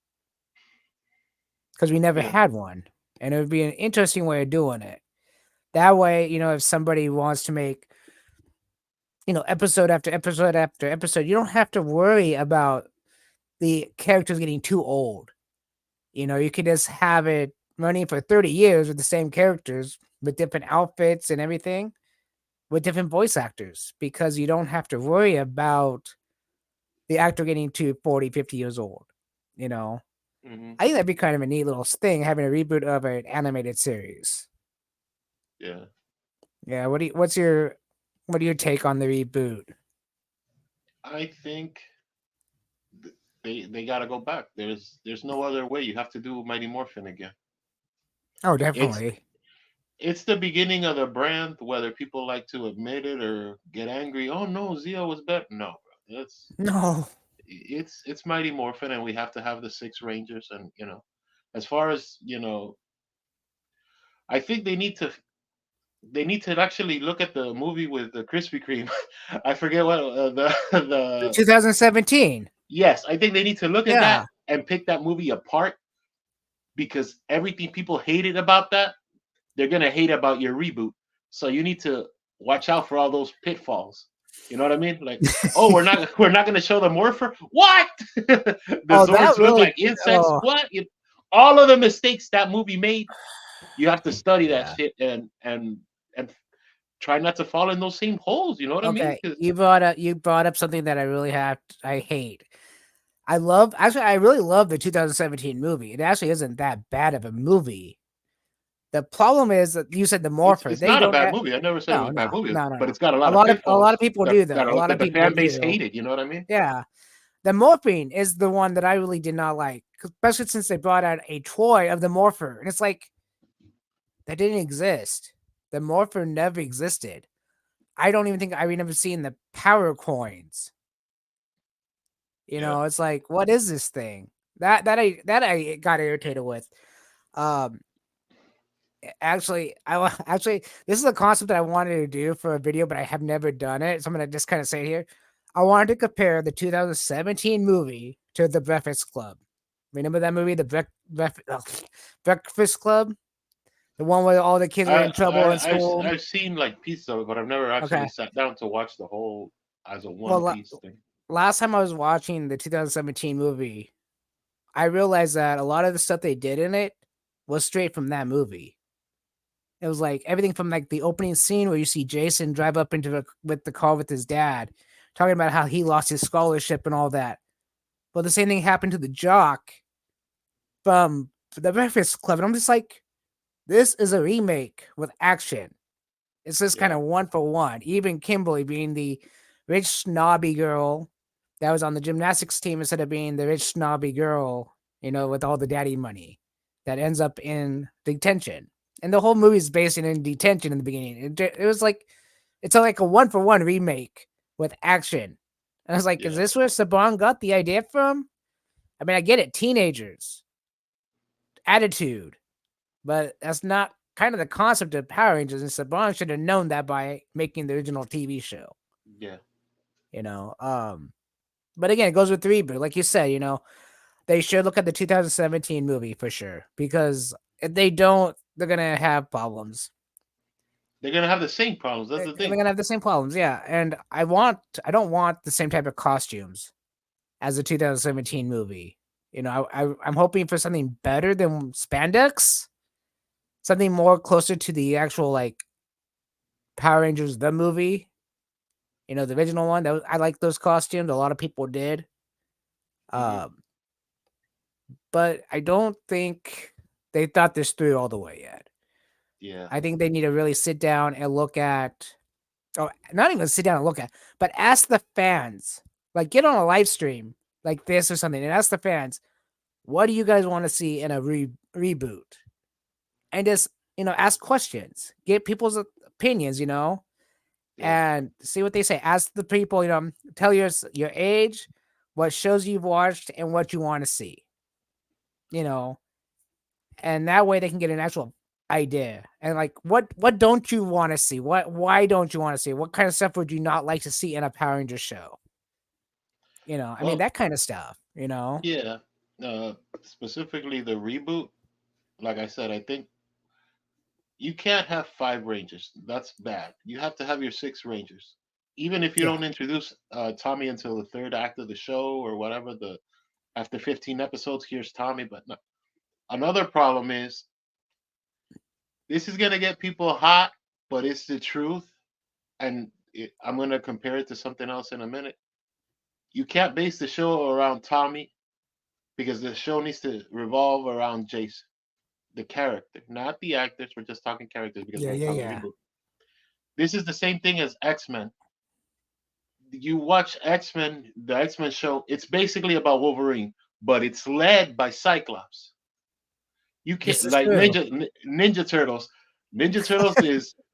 because we never yeah. had one, and it would be an interesting way of doing it. That way, if somebody wants to make, episode after episode after episode, you don't have to worry about the characters getting too old. You could just have it running for 30 years with the same characters with different outfits and everything with different voice actors because you don't have to worry about the actor getting to 40, 50 years old. You know, Hmm. I think that'd be kind of a neat little thing having a reboot of an animated series. Yeah. Yeah. What do you take on the reboot? I think they gotta go back. There's no other way. You have to do Mighty Morphin again. Oh, It's definitely. it's the beginning of the brand, whether people like to admit it or get angry. Oh no, Zio was better. No, bro. No. It's Mighty Morphin, and we have to have the six Rangers. And as far as I think they need to actually look at the movie with the Krispy Kreme. I forget what the The the 2017. yes. I think they need to look at that Yeah. and pick that movie apart because everything people hated about that, they're gonna hate about your reboot. So you need to watch out for all those pitfalls. You know what I mean? Like, oh, we're not gonna show the morpher. What? The Oh, that Zords look really. like insects. Oh, What? All of the mistakes that movie made, you have to study that yeah. shit and try not to fall in those same holes. You know what I mean? Okay. 'Cause You brought up something that I hate. I really love the 2017 movie. It actually isn't that bad of a movie. The problem is that you said the it's morpher. it's They not a don't. bad movie. I never said it was No, a no, bad movie, no, no, but no. it's got a A lot of lot of a lot pitfalls of people that do that, though. A are, lot that of the people fan base do. hated. You know what I mean? Yeah. The morphine is the one that I really did not like, especially since they brought out a toy of the morpher, and it's like that didn't exist. The morpher never existed. I don't even think I remember seeing the power coins. Yeah. It's like, what is this thing? That I got irritated with. Um, actually, this is a concept that I wanted to do for a video, but I have never done it. So I'm gonna just kind of say it here. I wanted to compare the 2017 movie to The Breakfast Club. Remember that movie, Breakfast Club, the one where all the kids were I, in trouble in I I've school. I've seen like pieces of it, but I've never actually Okay, sat down to watch the whole as a well, one piece thing. last time I was watching the 2017 movie, I realized that a lot of the stuff they did in it was straight from that movie. It was like everything from like the opening scene where you see Jason drive up with the car with his dad, talking about how he lost his scholarship and all that. Well, the same thing happened to the jock from the Breakfast Club, and I'm just like, this is a remake with action. It's just kind Yeah, of one for one. Even Kimberly being the rich snobby girl that was on the gymnastics team instead of being the rich snobby girl, with all the daddy money that ends up in detention. And the whole movie is based in detention in the beginning. It was like it's like a one for one remake with action. And I was like, is yeah, this where Saban got the idea from? I mean, I get it, teenagers, attitude, but that's not kind of the concept of Power Rangers. And Saban should have known that by making the original TV show. Yeah. You know, but again, it goes with the reboot, like you said. They should look at the 2017 movie for sure because if they don't, they're gonna have problems. They're gonna have the same problems. That's the And they're thing. gonna have the same problems, yeah. And I don't want the same type of costumes as the 2017 movie. I'm hoping for something better than spandex, something more closer to the actual like Power Rangers the movie. The original one. I like those costumes. A lot of people did. Hmm. Um, but I don't think they thought this through all the way yet. Yeah. I think they need to really sit down and look at, oh, not even sit down and look at, but ask the fans. Like, get on a live stream like this or something and ask the fans, what do you guys want to see in a reboot? And just, ask questions, get people's opinions, Yeah. and see what they say. Ask the people, tell your age, what shows you've watched, and what you want to see, you know, and that way they can get an actual idea. And like, what don't you want to see? Why don't you want to see? What kind of stuff would you not like to see in a Power Ranger show? I mean Well, that kind of stuff. yeah. Specifically the reboot. Like I said, I think you can't have five Rangers. That's bad. You have to have your six Rangers. Even if you Yeah. don't introduce Tommy until the third act of the show or whatever, the after 15 episodes, here's Tommy. But no. Another problem is this is gonna get people hot, but it's the truth. And I'm gonna compare it to something else in a minute. You can't base the show around Tommy because the show needs to revolve around Jason, the character, not the actors. We're just talking characters because Yeah, we're yeah, talking yeah. reboot. This is the same thing as X-Men. You watch X-Men, the X-Men show, it's basically about Wolverine, but it's led by Cyclops. You can't This is like true. Ninja Turtles. Ninja Turtles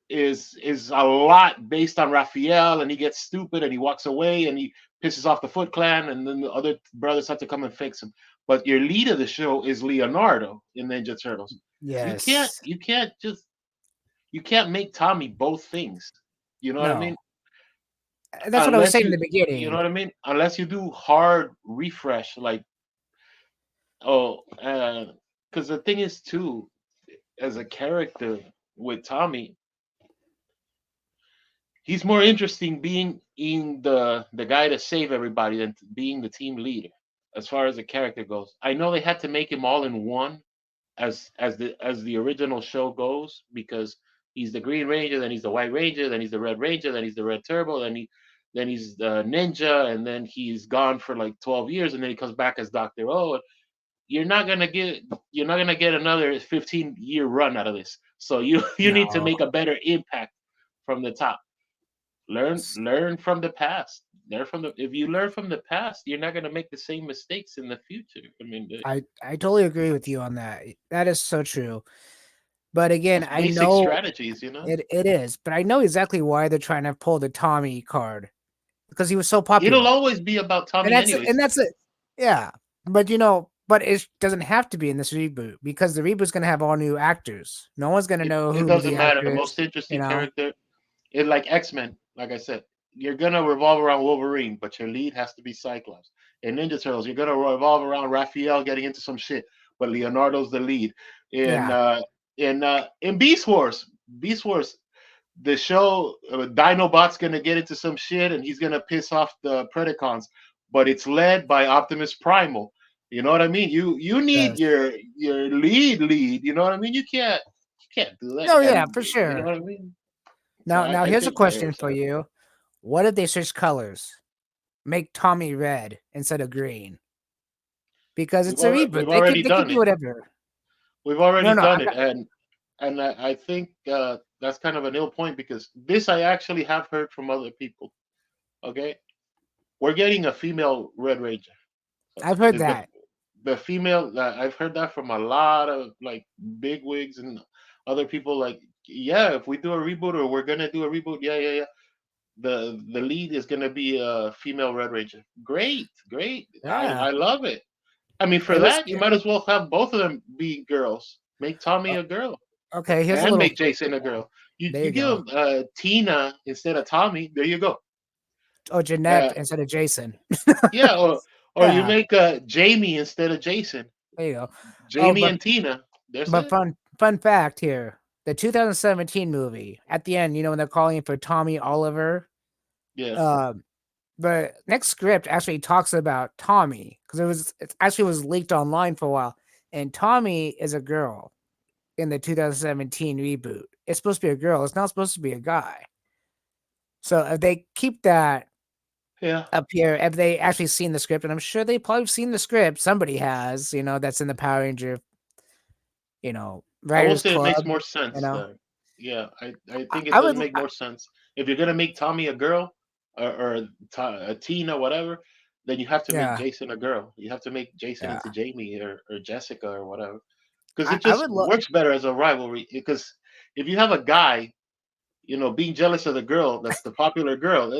is a lot based on Raphael, and he gets stupid and he walks away and he pisses off the Foot Clan, and then the other brothers have to come and fix him. But your lead of the show is Leonardo in Ninja Turtles. You can't Yes. you can't just you can't make Tommy both things. You know what I No. mean? That's what I was Unless saying in the you know beginning. what I mean? Unless you do hard refresh, like oh, because the thing is too, as a character with Tommy, he's more interesting being in the guy to save everybody than being the team leader. As far as the character goes, I know they had to make him all in one, as the original show goes, because he's the Green Ranger, then he's the White Ranger, then he's the Red Ranger, then he's the Red Turbo, then he's the Ninja, and then he's gone for like 12 years, and then he comes back as Doctor O. You're not gonna get another 15-year run out of this. So you need to No. make a better impact from the top. Learn from the past. Learn from the If you learn from the past, you're not gonna make the same mistakes in the future. I mean, I totally agree with you on that. That is so true. But again, that's I basic know strategies. it is, but I know exactly why they're trying to pull the Tommy card because he was so It'll popular. always be about And Tommy, that's it. anyways. And that's it. Yeah. But it doesn't have to be in this reboot because the reboot's gonna have all new actors. No one's gonna know It who doesn't the matter. The actor is. most interesting character, like X-Men, like I said, you're gonna revolve around Wolverine, but your lead has to be Cyclops. In Ninja Turtles, you're gonna revolve around Raphael getting into some shit, but Leonardo's the lead. In Yeah. Beast Wars, Beast Wars, the show, Dinobot's gonna get into some shit and he's gonna piss off the Predacons, but it's led by Optimus Primal. You know what I mean? You need Yes. your lead. You know what I mean? You can't do that. No, yeah, And for you know sure. what I mean? So Now I here's a think the question error's for there. you. What if they switch colors? Make Tommy red instead of green? Because it's a reboot. We've already They could done do it. whatever. We've No, already no, done it, and I think that's kind of an ill point because this I actually have heard from other people. Okay, we're getting a female Red Ranger. I've heard Is that. the female? I've heard that from a lot of like big wigs and other people. Like, yeah, if we do a reboot or we're gonna do a reboot, yeah, yeah, yeah. The lead is gonna be a female Red Ranger. Great, great. Yeah. I love it. I mean, for Hey, let's that, you might as well have both of them be girls. Make Tommy a girl okay, and make Jason a girl. there You you give go. him Tina instead of Tommy. There you go. or Jeanette Uh, instead of Jason. yeah, or you Yeah, make Jamie instead of Jason. there you go. Oh, Jamie and Tina. That's but it. fun fact here: the 2017 movie at the end, when they're calling for Tommy Oliver, Yeah. um, the next script actually talks about Tommy because it actually was leaked online for a while, and Tommy is a girl in the 2017 reboot. It's supposed to be a girl. It's not supposed to be a guy. So if they keep that Yeah. up here, if they actually seen the script, and I'm sure they probably seen the script, somebody has, that's in the Power Ranger, I will writers say it makes club. more You sense know, then. Yeah, I I, think it I does would, make more sense. If you're gonna make Tommy a girl or a teen or whatever, then you have to make yeah, Jason a girl. You have to make Jason yeah. into Jamie or Jessica or whatever, because it I just would love. works better as a rivalry. Because if you have a guy, being jealous of the girl that's the popular girl,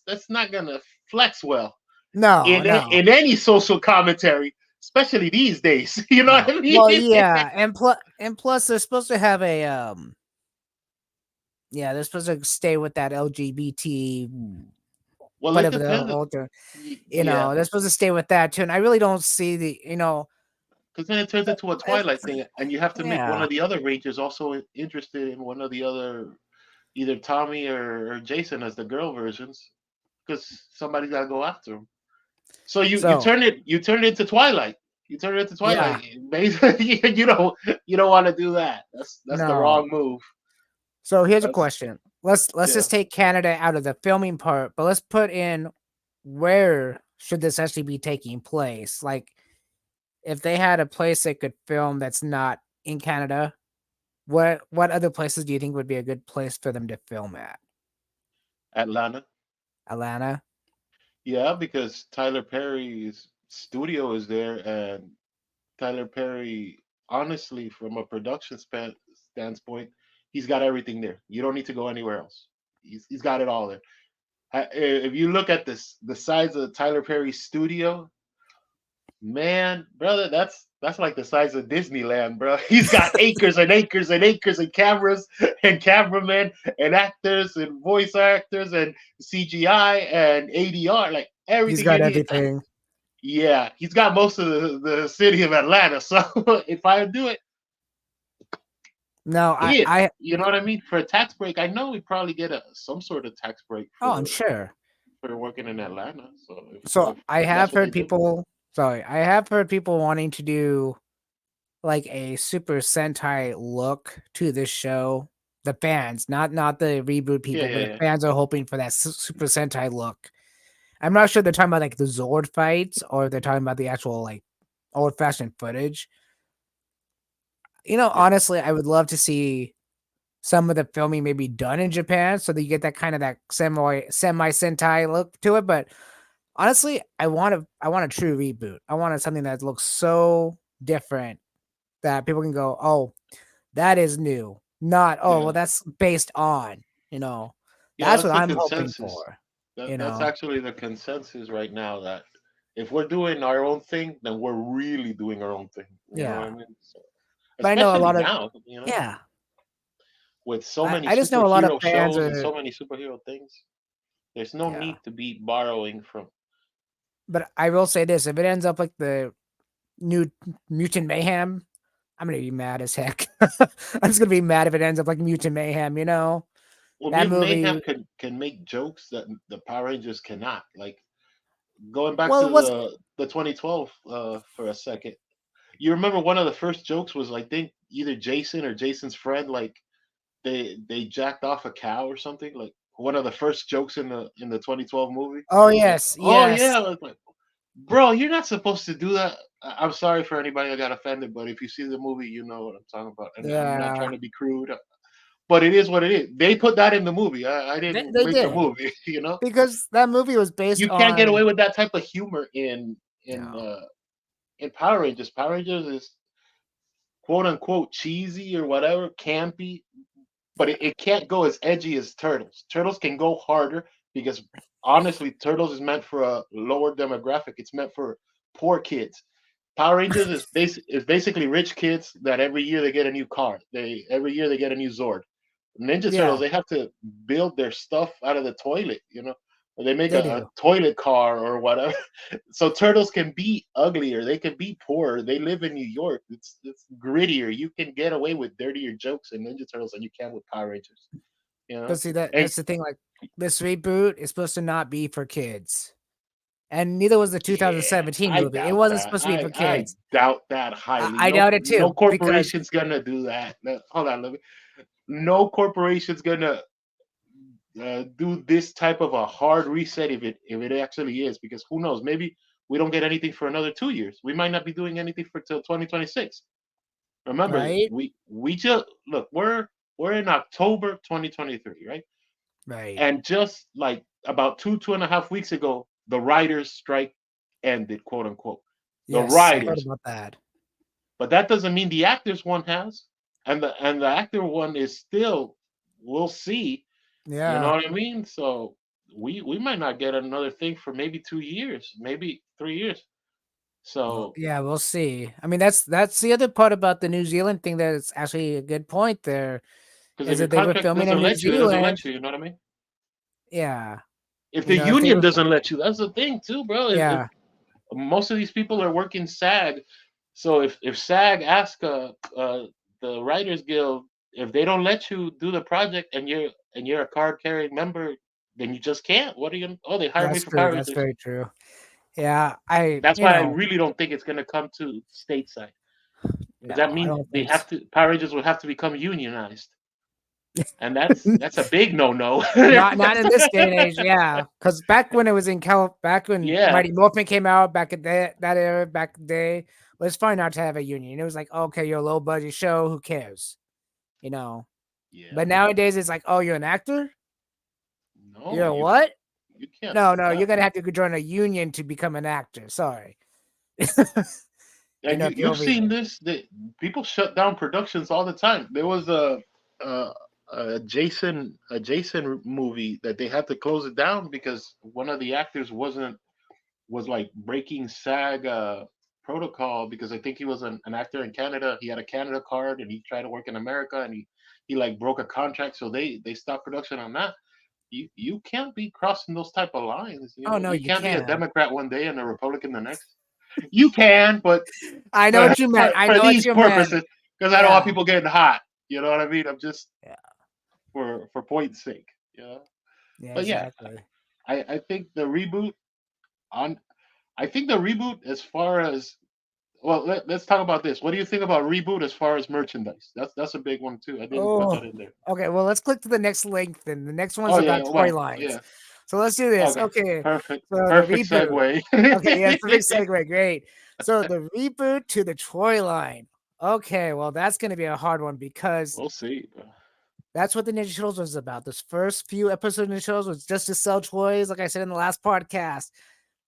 that's not gonna flex well No, in no, in any social commentary, especially these days. You know what no. I mean? Well, yeah, and plus they're supposed to have a yeah, they're supposed to stay with that LGBT Well, it whatever the depends. whole thing. Yeah, They're supposed to stay with that too. And I really don't see because then it turns into a it's, Twilight thing, and you have to make one yeah, of the other Rangers also interested in one of the other, either Tommy or Jason as the girl versions, because somebody's got to go after them. So so you turn it into Twilight. You turn it into yeah, Twilight. Basically, you don't want to do that. That's the no. wrong move. So here's a That's question. Let's yeah. just take Canada out of the filming part, but let's put in where should this actually be taking place? Like if they had a place they could film that's not in Canada, what other places do you think would be a good place for them to film at? Atlanta. Atlanta? Yeah, because Tyler Perry's studio is there, and Tyler Perry, honestly, from a production standpoint, he's got everything there. You don't need to go anywhere else. He's got it all there. If you look at the size of Tyler Perry's studio, man, brother, that's like the size of Disneyland, bro. He's got acres and acres and acres and cameras and cameramen and actors and voice actors and CGI and ADR, like He's everything got in here. everything. Yeah, he's got most of the city of Atlanta. So if I do it, No, I you know what I mean, for a tax break, I know we probably get some sort of tax break oh, I'm sure. for working in Atlanta. So So I if that's have what they heard do, people sorry, I have heard people wanting to do like a Super Sentai look to this show. The fans, not the reboot yeah, people, but yeah, the yeah, fans are hoping for that Super Sentai look. I'm not sure they're talking about like the Zord fights or if they're talking about the actual like old fashioned footage. yeah, Honestly, I would love to see some of the filming maybe done in Japan so that you get that semi Sentai look to it. But honestly, I want a true reboot. I wanted something that looks so different that people can go, oh, that is new. Not, oh, well, yeah. that's based on, you know. Yeah, That's that's what the I'm hoping consensus. for. That's actually the consensus right now. That if we're doing our own thing, then we're really doing our own thing. You know what I Yeah. mean? So, But I know a especially lot of now, yeah. with so I, many I just know a lot of superhero fans shows and are so many superhero things, there's no yeah. need to be borrowing from. But I will say this, if it ends up like the new Mutant Mayhem, I'm gonna be mad as heck. I'm just gonna be mad if it ends up like Mutant Mayhem. Well, That Mutant Mayhem movie can make jokes that the Power Rangers cannot. Like going back well to it was the 2012 for a second. You remember one of the first jokes was, I think, either Jason or Jason's friend, like they jacked off a cow or something. Like one of the first jokes in the 2012 movie. oh Like, yes, oh yes. yeah, like, bro, you're not supposed to do that. I'm sorry for anybody that got offended, but if you see the movie, you know what I'm talking about. And I'm not Yeah. trying to be crude, but it is what it is. They put that in the movie. I They, didn't they make the did. movie. Because that movie was based You can't get on away with that type of humor in no. uh, in Power Rangers. Power Rangers is quote unquote cheesy or whatever, campy, but it can't go as edgy as Turtles. Turtles can go harder because honestly, Turtles is meant for a lower demographic. It's meant for poor kids. Power Rangers is basically rich kids that every year they get a new car. They every year they get a new Zord. Ninja Turtles, Yeah. they have to build their stuff out of the toilet. They make They a do. toilet car or whatever. So turtles can be uglier. They can be poor. They live in New York. It's grittier. You can get away with dirtier jokes in Ninja Turtles than you can with Power Rangers. You know. But see that And that's the thing. Like this reboot is supposed to not be for kids, and neither was the yeah, 2017 I movie. It doubt wasn't that. supposed to be for I kids. doubt that I, highly. I No doubt it no too because corporation's gonna do that. Hold on, let me. No corporation's gonna do this type of a hard reset if it actually is, because who knows, maybe we don't get anything for another 2 years. We might not be doing anything for till 2026. Remember, right, we just look, we're in October 2023, right? right. And just like about two and a half weeks ago, the writers strike ended, quote unquote. The Yes, I heard writers. about that. But that doesn't mean the actors one has. And the actor one is still, we'll see. You know Yeah. what I mean? So we might not get another thing for maybe 2 years, maybe 3 years. Well, So yeah, we'll see. I mean, that's the other part about the New Zealand thing that is actually a good point there because is if your that they were contract filming in doesn't New let you, it doesn't Zealand. let you. You know what I mean? Yeah. If the If they union were, doesn't let you, that's the thing too, bro. If yeah, most of these people are working SAG, so if SAG asks the Writers Guild, if they don't let you do the project and you're a card carrying member, then you just can't. What are you gonna? Oh, they hired me that's for true. Power That's Rangers. very true. Yeah, That's why I really don't think it's gonna come to stateside, because no, that I means don't they think so. have to Power Rangers will have to become unionized, and that's a big no no. Not in this day and age, yeah. Because back when it was in back when Yeah, Mighty Morphin came out, back in that era, back in the day, it was fine not to have a union. It was like, okay, you're a low budget show, who cares, you know? yeah. But nowadays, it's like, oh, you're an actor, No, you're a what? you can't No, do no, you're that. gonna have to go join a union to become an actor. Sorry, And if you're you've over seen here. this. People shut down productions all the time. There was a a Jason movie that they had to close it down because one of the actors was like breaking SAG protocol, because I think he was an actor in Canada. He had a Canada card and he tried to work in America, and he like broke a contract, so they stopped production on that. You can't be crossing those type of lines. You Oh know, no, you you can't be a can. Democrat one day and a Republican the next. You can, but I know for what you meant. I for know what these you meant. purposes, because I don't want Yeah, people getting hot. You know what I mean? I'm just yeah, for point's sake. You know. yeah, But yeah, exactly. I think the reboot on I think the reboot, as far as, well, let's talk about this. What do you think about reboot as far as merchandise? That's a big one too. I didn't put Oh, that in there. okay. Well, let's click to the next link. Then the next one's Oh yeah, about toy well lines. yeah. So let's do this. Okay, Okay. perfect, So the perfect reboot. segue. Okay, yes, the big segue. Great. So the reboot to the toy line. Okay, well, that's going to be a hard one because We'll see. that's what the Ninja Turtles was about. Those first few episodes of Ninja Turtles was just to sell toys, like I said in the last podcast.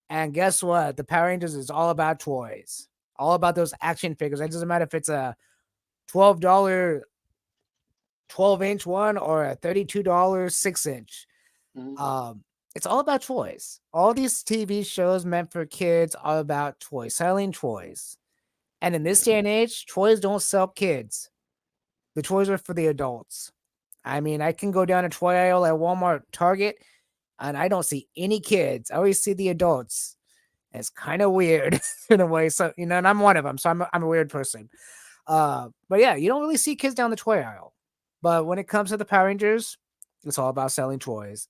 And guess what? The Power Rangers is all about toys, all about those action figures. It doesn't matter if it's a $12 12-inch one or a $32 6-inch. Mhm. Um, it's all about toys. All these TV shows meant for kids are about toys, selling toys. And in this Yeah, day and age, toys don't sell kids. The toys are for the adults. I mean, I can go down a toy aisle at Walmart, Target, and I don't see any kids. I always see the adults. It's kind of weird in a way. So, and I'm one of them. So I'm a weird person. But yeah, you don't really see kids down the toy aisle. But when it comes to the Power Rangers, it's all about selling toys.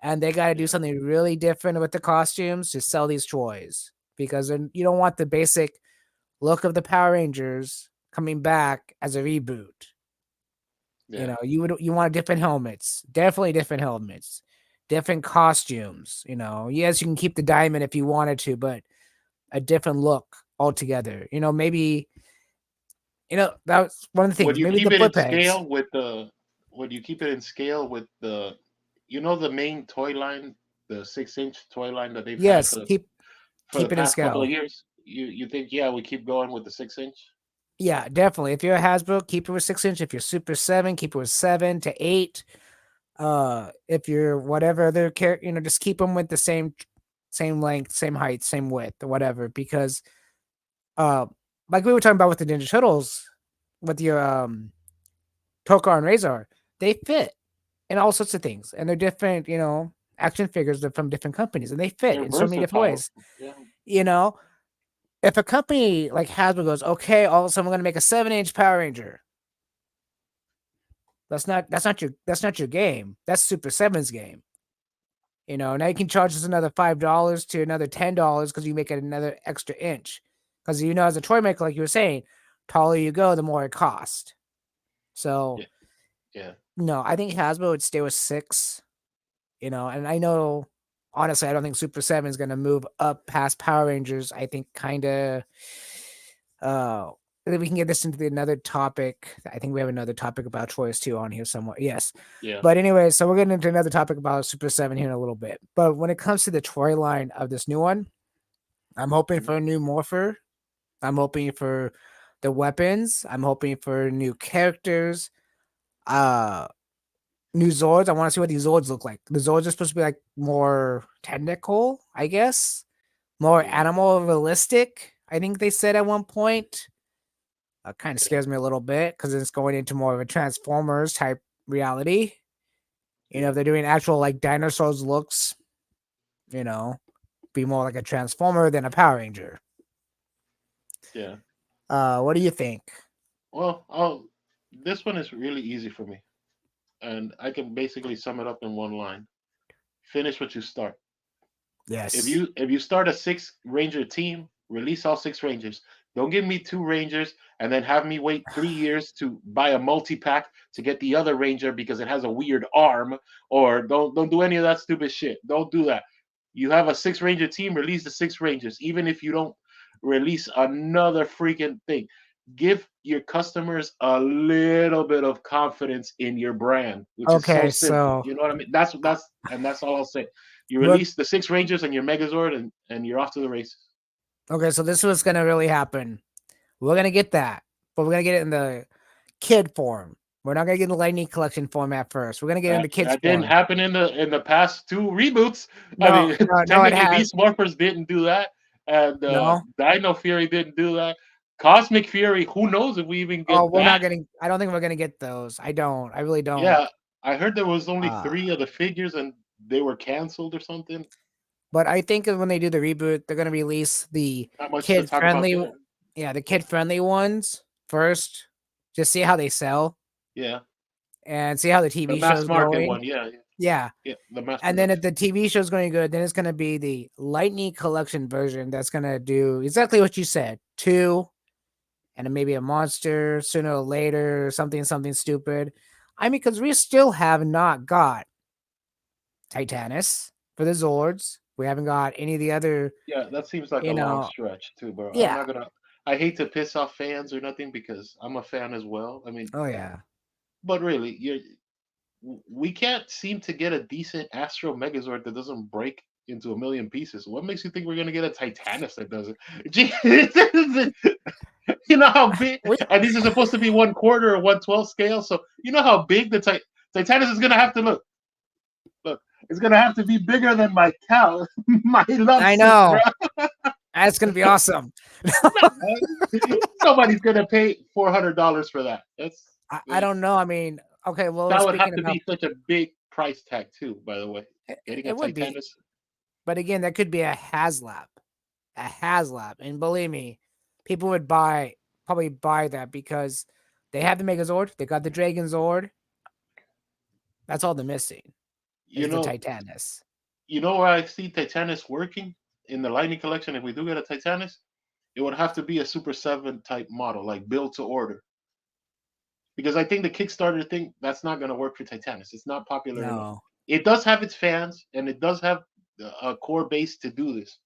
And they got to do yeah, something really different with the costumes to sell these toys because then you don't want the basic look of the Power Rangers coming back as a reboot. yeah, You want different helmets, definitely different helmets, different costumes. Yes, you can keep the diamond if you wanted to, but a different look altogether. Maybe that was one of the Would things. you Maybe keep the it in foot pegs. scale with the? Would you keep it in scale with the? The main toy line, the 6-inch toy line that they've had Yes, for the keep it in past couple of scale. years. You think, yeah, we keep going with the 6-inch? Yeah, definitely. If you're a Hasbro, keep it with 6-inch. If you're Super 7, keep it with 7 to 8. If you're whatever other character, just keep them with the same length, same height, same width, or whatever. Because uh, like we were talking about with the Ninja Turtles, with your Tokar and Razor, they fit in all sorts of things, and they're different. action figures that from different companies, and they fit They're in so many different versatile. ways. Yeah, You know, if a company like Hasbro goes, okay, all of a sudden we're going to make a 7-inch Power Ranger, that's not your game. That's Super Seven's game. Now you can charge us another $5 to another $10 because you make it another extra inch. Because as a toy maker, like you were saying, taller you go, the more it costs. So yeah, yeah, no, I think Hasbro would stay with 6. And I know honestly, I don't think Super 7 is gonna move up past Power Rangers. I think kinda uh we can get this into another topic. I think we have another topic about toys too on here somewhere. Yes. yeah. But anyway, so we're getting into another topic about Super 7 here in a little bit. But when it comes to the toy line of this new one, I'm hoping Mhm. for a new Morpher. I'm hoping for the weapons. I'm hoping for new characters. Uh New Zords. I want to see what these Zords look like. The Zords are supposed to be like more technical, I guess. More Yeah, animal realistic. I think they said at one point. Kind of yeah, scares me a little bit because it's going into more of a Transformers type reality. yeah, If they're doing actual like dinosaurs looks, you know, be more like a Transformer than a Power Ranger. yeah. What do you think? Well, this one is really easy for me, and I can basically sum it up in one line: finish what you start. If Yes. you start a 6 Ranger team, release all 6 Rangers. Don't give me 2 Rangers and then have me wait 3 years to buy a multi-pack to get the other Ranger because it has a weird arm. Or don't do any of that stupid shit. Don't do that. You have a 6 Ranger team, release the 6 Rangers, even if you don't release another freaking thing. Give your customers a little bit of confidence in your brand, which is so Okay, simple. so You know what I mean? That's all I'll say. You we're release the 6 Rangers and your Megazord, and you're off to the races. okay. So this is what's gonna really happen. We're gonna get that, but we're gonna get it in the kid form. We're not gonna get in the Lightning Collection format first. We're gonna get it in the kids That didn't form. happen in the past 2 reboots. I No, mean, no, no, it technically, has Beast Morphers didn't do that, and no. Dino Fury didn't do that. Cosmic Fury, who knows if we even Oh, get we're not that? getting. I don't think we're gonna get those. I don't. I really don't. Yeah, I heard there was only Uh, 3 of the figures, and they were canceled or something. but I think when they do the reboot, they're gonna release the Not much to kid talk about friendly. there. Yeah, the kid friendly ones first. Just see how they sell Yeah, and see how the the TV mass show's market going. one. Yeah, yeah, Yeah, yeah, the mass and then if production. the TV show's going good, then it's gonna be the Lightning Collection version that's gonna do exactly what you said. Two, and then maybe a monster sooner or later, something stupid. I mean, because we still have not got Titanus for the Zords. We haven't got any of the other, Yeah, that seems like a you long know, stretch too, bro. I'm yeah. not gonna. I hate to piss off fans or nothing because I'm a fan as well. I mean, Oh yeah. but really, we can't seem to get a decent Astro Megazord that doesn't break into a million pieces. What makes you think we're gonna get a Titanus that doesn't? Gee, you know how big, We and these are supposed to be 1/4 or 1/12 scale. So you know how big the Titanus is gonna have to look. Look, it's gonna have to be bigger than my cow, my love I sick, bro. know. That's gonna be awesome. Nobody's gonna pay $400 for that. I don't know. I mean, okay, well That would speaking have to about be such a big price tag too. By the way, it, getting a it would be, Titanus. but again, that could be a HasLab, and believe me, people would probably buy that because they have the Megazord, they got the Dragon Zord. That's all they're missing You is the know, Titanus. you know where I see Titanus working in the Lightning Collection. If we do get a Titanus, it would have to be a Super 7 type model, like build to order. Because I think the Kickstarter thing that's not going to work for Titanus. It's not popular enough. No, It does have its fans and it does have a core base to do this.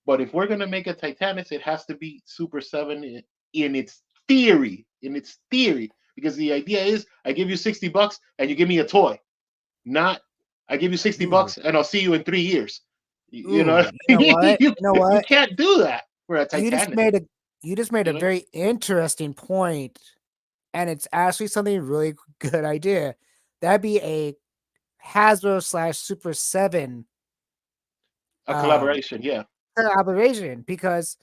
But if we're going to make a Titanus, it has to be Super 7 in its theory. In its theory. Because the idea is I give you $60 and you give me a toy. Not I give you 60 ooh, bucks and I'll see you in 3 years. You know, ooh. You know what? you You know you what? can't do that for a You just Titanic. made a you just made You a know, very interesting point, and it's actually something really good idea. That'd be a Hasbro slash Super 7 a um collaboration. Yeah, collaboration because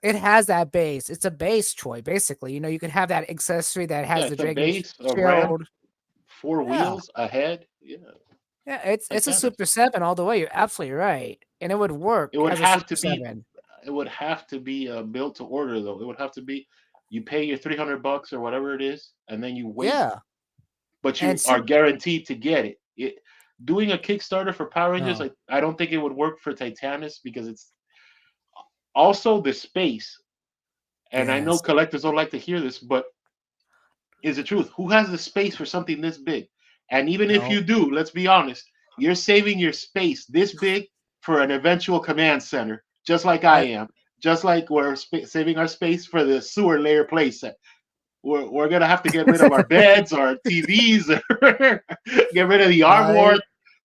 it has that base. It's a base toy, basically. You could have that accessory that yeah. has the It's a Dragon base, a ramp, Shield. four Yeah. wheels, a head. Yeah, Yeah, it's a Titanic. Super 7 all the way. You're absolutely right, and it would It work would as a have Super to be. 7. It would have to be built to order though. It would have to be. You pay your $300 or whatever it is, and then you wait, Yeah, but and you are Super guaranteed to get it. Doing a Kickstarter for Power Rangers, no, I don't think it would work for Titanus because it's also the space. And I know yes, collectors don't like to hear this, but is the truth. Who has the space for something this big? And even if no, you do, let's be honest, you're saving your space this big for an eventual command center, just like I I am. Just like we're saving our space for the sewer layer playset. We're gonna have to get rid of our beds, our TVs, get rid of the right? armoire,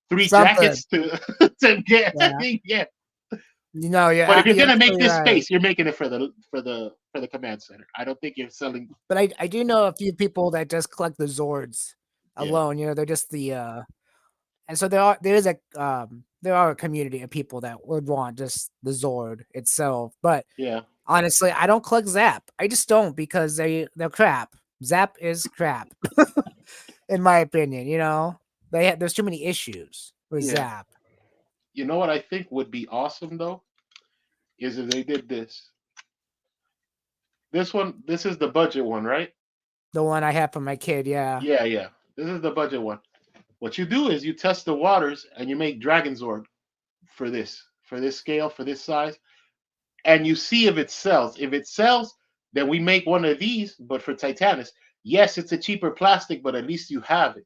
three Something. jackets to to get. Yeah. Yeah. No, But if you're you're gonna make absolutely this right. space, you're making it for the command center. I don't think you're selling. But I do know a few people that just collect the Zords Yeah, alone. They're just and so there are a community of people that would want just the Zord itself. But yeah, honestly, I don't collect Zap. I just don't because they're crap. Zap is crap, in my opinion. There's too many issues with yeah. Zap. You know what I think would be awesome though is if they did this. This one, this is the budget one, right? The one I have for my kid, yeah, Yeah, yeah. This is the budget one. What you do is you test the waters and you make Dragonzord for this scale, for this size, and you see if it sells. If it sells, then we make one of these, but for Titanus. Yes, it's a cheaper plastic, but at least you have it.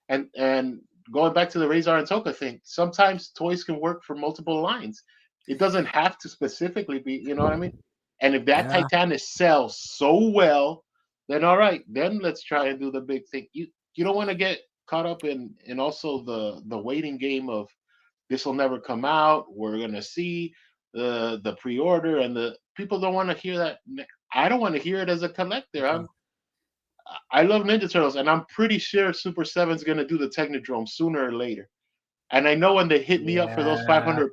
And going back to the Razor and Toka thing, sometimes toys can work for multiple lines. It doesn't have to specifically be, you know what I mean? And if that yeah, Titanus sells so well, then all right, then let's try and do the big thing. You don't want to get caught up in also the waiting game of this will never come out. We're gonna see the pre-order and the people don't want to hear that. I don't want to hear it as a collector. no, I love Ninja Turtles, and I'm pretty sure Super Seven's gonna do the Technodrome sooner or later. And I know when they hit me up for those yeah, $500,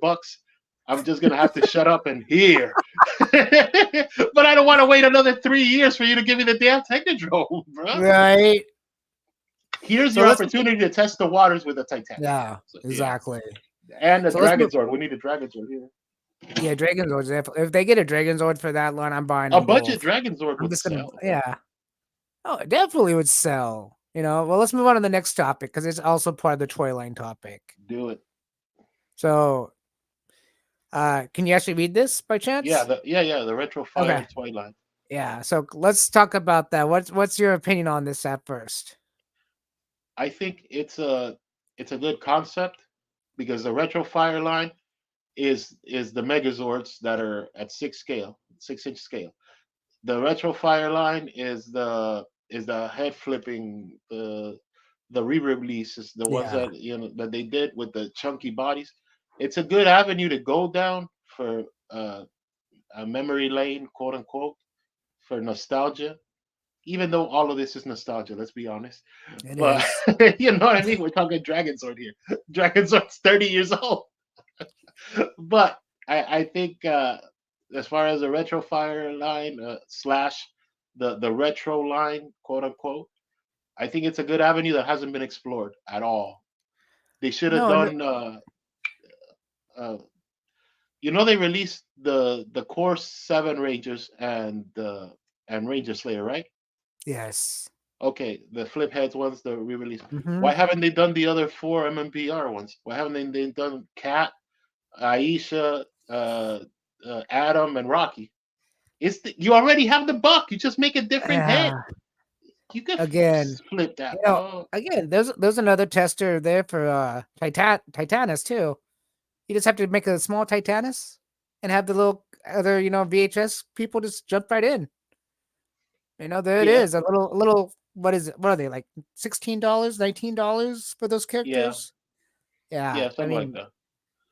I'm just gonna have to shut up and hear. But I don't want to wait another 3 years for you to give me the damn Technodrome, bro. right. Here's So your let's opportunity to test the waters with a Titanic. yeah, So, yeah, exactly. and a So let's Dragon move. Zord. We need a Dragon Zord here. Yeah, Dragon Zords. If they get a Dragon Zord for that line, I'm buying A them budget both. Dragon Zord I'm would just gonna, sell, though. yeah. Oh, it definitely would sell. Well, let's move on to the next topic because it's also part of the toy line topic. Do it. So, can you actually read this by Yeah, chance? the Retro Fire Okay. and Twilight. Yeah. So let's talk about that. What's your opinion on this at first? I think it's a good concept because the Retro Fire line is the Megazords that are at 6-inch scale. The Retro Fire line is the head flipping the re-releases, the ones Yeah. that they did with the chunky bodies. It's a good avenue to go down for a memory lane, quote unquote, for nostalgia. Even though all of this is nostalgia, let's be honest. It But is. you know what I mean? We're talking Dragon Sword here. Dragon Sword's 30 years old. But I think as far as the retro fire line slash the retro line, quote unquote, I think it's a good avenue that hasn't been explored at all. They should have No, no. done. Uh, they released the Core Seven Rangers and Ranger Slayer, right? Yes. Okay, the flip heads ones, the re-release. Mm-hmm. Why haven't they done the other four MMPR ones? Why haven't they done Cat, Aisha, Adam, and Rocky? You already have the buck. You just make a different head. Yeah. You can Again, flip that. you know, again, there's another tester there for Titanus too. You just have to make a small Titanus and have the little other, VHS people just jump right in. There it Yeah, is. A little what is it? What are they like $16, $19 for those yeah, characters? Yeah, yeah, I something like mean, that.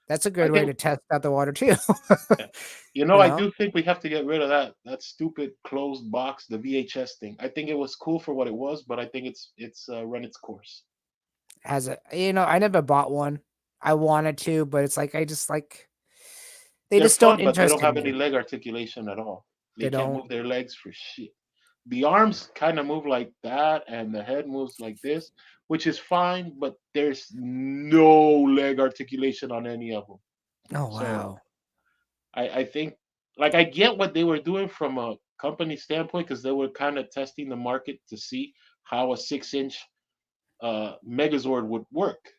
that's a I good way think. to test out the water too. Yeah. you I know, do think we have to get rid of that stupid closed box, the VHS thing. I think it was cool for what it was, but I think it's run its course. I never bought one. I wanted to, but it's like I just like they They're just don't fun, but they don't interest have any me. leg articulation at all. They They can't don't. move their legs for shit. The arms kind of move like that, and the head moves like this, which is fine. But there's no leg articulation on any of them. Oh So wow. I think like I get what they were doing from a company standpoint because they were kind of testing the market to see how a 6 inch Megazord would work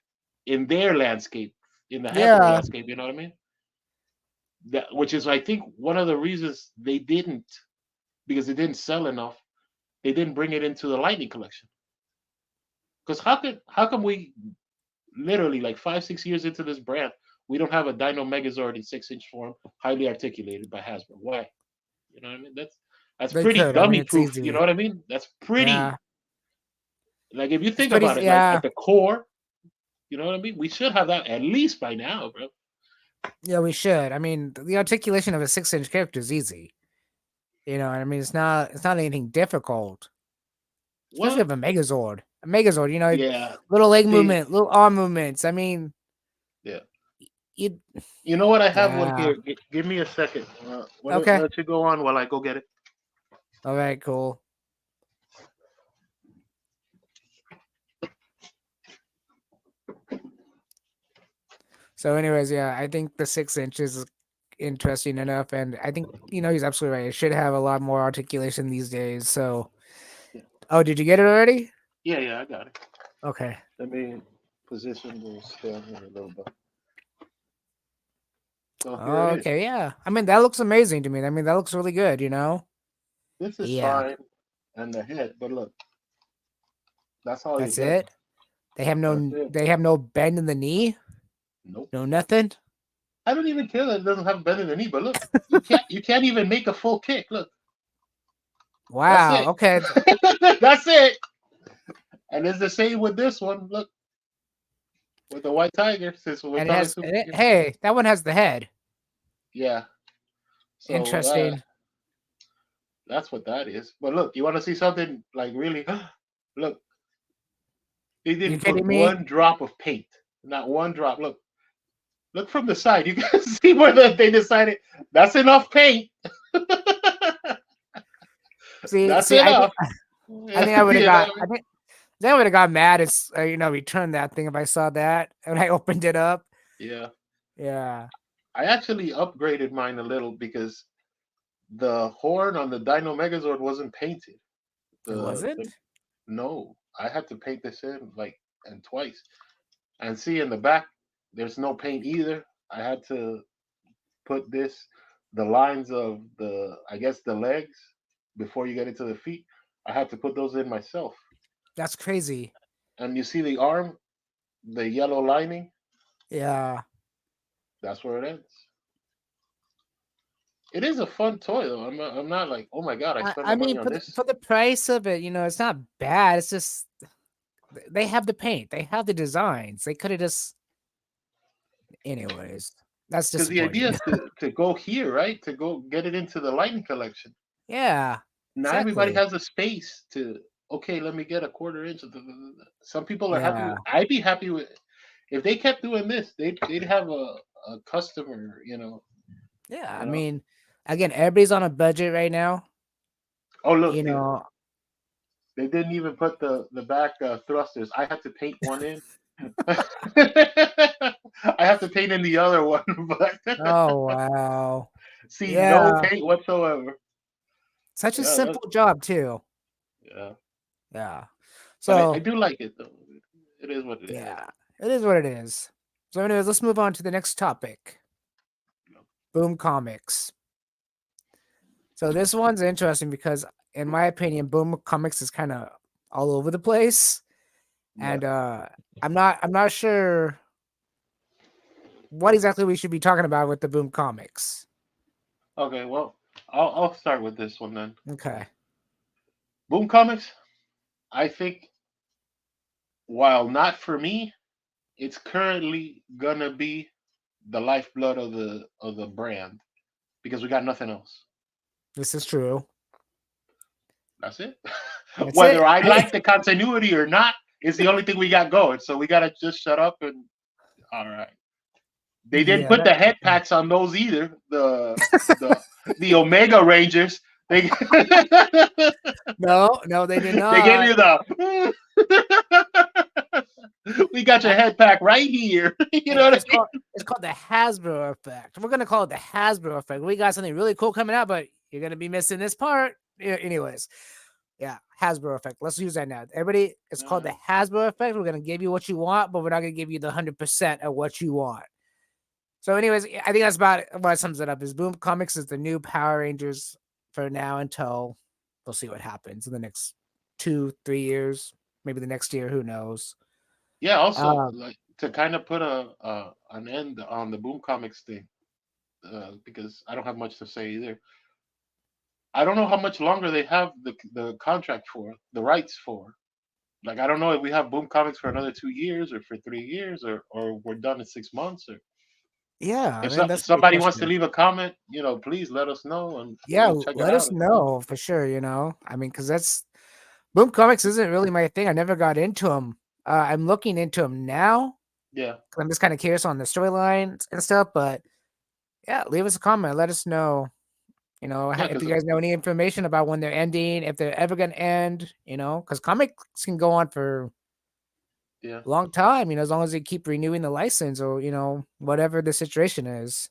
in their landscape, in the Hasbro Yeah. landscape. You know what I mean? That which is I think one of the reasons they didn't because it didn't sell enough. They didn't bring it into the Lightning collection. Because how come we literally like 5 6 years into this brand we don't have a Dino Megazord in 6 inch form, highly articulated by Hasbro? Why? You know what I mean? That's They pretty could. I mean, dummy it's proof. You know easy. what I mean? That's Yeah. pretty. Like if you It's think pretty. about it, like Yeah. at the core, you know what I mean? We should have that at least by now, bro. Yeah. We should. I mean, the articulation of a 6-inch character is easy. You know, I mean, it's not. It's not anything difficult, especially Well, of a Megazord. A Megazord. You know, yeah. little leg See, movement, little arm movements. I mean, yeah. you. You know what? I have one Yeah. here. Give me a second. Why don't Okay. let you go on while I go get it? All right. Cool. So, anyways, yeah, I think the 6 inches is interesting enough, and I think he's absolutely right. It should have a lot more articulation these days. So, Yeah, oh, did you get it already? yeah, I got it. Okay. Let me position this down here a little bit. So here it Oh, is. okay, yeah. I mean, that looks amazing to me. I mean, that looks really good. This is Yeah, fine, and the head, but look, that's all you that's get. it. They have That's no, it. they have no bend in the knee. Nope. No nothing. I don't even care that it doesn't have a bend in the knee, but look, you can't even make a full kick. Look, that's Wow. it. Okay. That's it. And it's the same with this one. Look, with the white tiger, since we're And it talking has. super. Hey, that one has the head. Yeah. So Interesting. that's what that is. But look, you want to see something like really? Look, they You didn't put kidding me? one drop of paint. Not one drop. Look from the side. You can see where they decided that's enough paint. See, That's see, enough. I think I would have You know got. what I I mean? think then I would have got mad. It's returned that thing if I saw that and I opened it up. Yeah. Yeah, I actually upgraded mine a little because the horn on the Dino Megazord wasn't painted. it The wasn't. No, I had to paint this in like and twice. And see in the back, there's no paint either. I had to put the lines of I guess the legs before you get into the feet. I had to put those in myself. That's crazy. And you see the arm, the yellow lining, Yeah. that's where it ends. It is a fun toy though. I'm not like, oh my god, I spent I my money mean, on this. for the price of it, it's not bad. It's just they have the paint, they have the designs. They could have just, anyways. That's Because the idea disappointing. is to go here, right? To go get it into the Lightning collection. Yeah, Not everybody exactly. has the space to. Okay, let me get a quarter inch. Some people are happy Yeah, with. I'd be happy with if they kept doing this. They'd have a customer. yeah. I You know. mean, again, everybody's on a budget right now. Oh look, You know, they didn't even put the back thrusters. I had to paint one in. I have to paint in the other one, but oh wow, see no yeah. paint whatsoever. Such a Yeah, that, simple job too. yeah. Yeah. But I So do like it though. It is what it is. yeah, it is what it is. So, anyways, let's move on to the next topic. Boom Comics. So this one's interesting because, in my opinion, Boom Comics is kind of all over the place, Yeah. and I'm not sure what exactly we should be talking about with the Boom Comics. Okay. Well, I'll start with this one then. Okay, Boom Comics. I think while not for me, it's currently gonna be the lifeblood of the brand because we got nothing else. this is true. That's it. That's Whether it. I Hey, like the continuity or not, it's the only thing we got going. So we gotta just shut up and all right. They didn't yeah, put the head packs on those either. The Omega Rangers. They No, no, they did they gave not. you the. We got your Uh, head pack right here. You know what I It's mean? called the Hasbro effect. We're gonna call it the Hasbro effect. We got something really cool coming out, but you're gonna be missing this part. Anyways, yeah, Hasbro effect. Let's use that now. Everybody, it's called the Uh, Hasbro effect. We're gonna give you what you want, but we're not gonna give you the 100% of what you want. So, anyways, I think that's about it. What sums it up is Boom Comics is the new Power Rangers for now until we'll see what happens in the next 2, 3 years, maybe the next year. Who knows? yeah. Also, Um, like to kind of put a an end on the Boom Comics thing, because I don't have much to say either. I don't know how much longer they have the contract for, the rights for. Like I don't know if we have Boom Comics for another 2 years or for 3 years or we're done in 6 months. Or yeah, I if, mean if that's a good somebody wants to question. leave a comment, please let us know and Yeah, we'll check it let us out. know for sure. I mean, because that's Boom Comics isn't really my thing. I never got into them. I'm looking into them now. Yeah, 'Cause I'm just kind of curious on the storylines and stuff. But yeah, leave us a comment. Let us know. yeah, If because you guys know any information about when they're ending, if they're ever gonna end. Because comics can go on for yeah, a long time. As long as they keep renewing the license or whatever the situation is.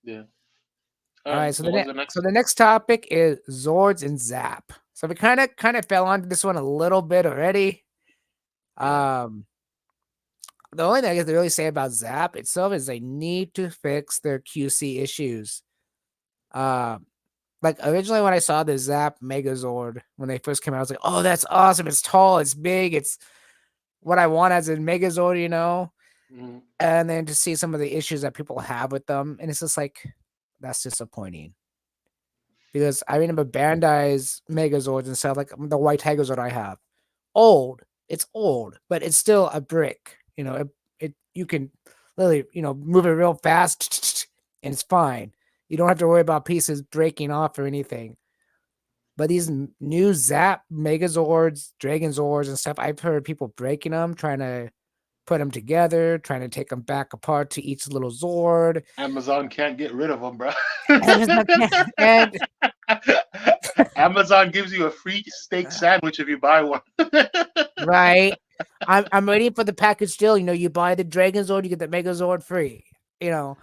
yeah. All All right. right. So So what's the the next? next topic is Zords and Zap. So we kind of fell onto this one a little bit already. Yeah. Um, the only thing I can really say about Zap itself is they need to fix their QC issues. Um, like originally when I saw the Zap Megazord when they first came out, I was like, "Oh, that's awesome! It's tall, it's big, it's what I want as a Megazord." Hmm. And then to see some of the issues that people have with them, and it's just like that's disappointing. Because I remember Bandai's Megazords and stuff, like the white Tigers I have. Old. It's old, but it's still a brick. It you can literally, move it real fast and it's fine. You don't have to worry about pieces breaking off or anything. But these new Zap Megazords, Dragon Zords, and stuff, I've heard people breaking them, trying to put them together, trying to take them back apart to each little Zord. Amazon can't get rid of them, bro. And it's like, and Amazon gives you a free steak sandwich if you buy one. right. I'm waiting for the package deal. You buy the Dragon Zord, you get the Megazord free. You know,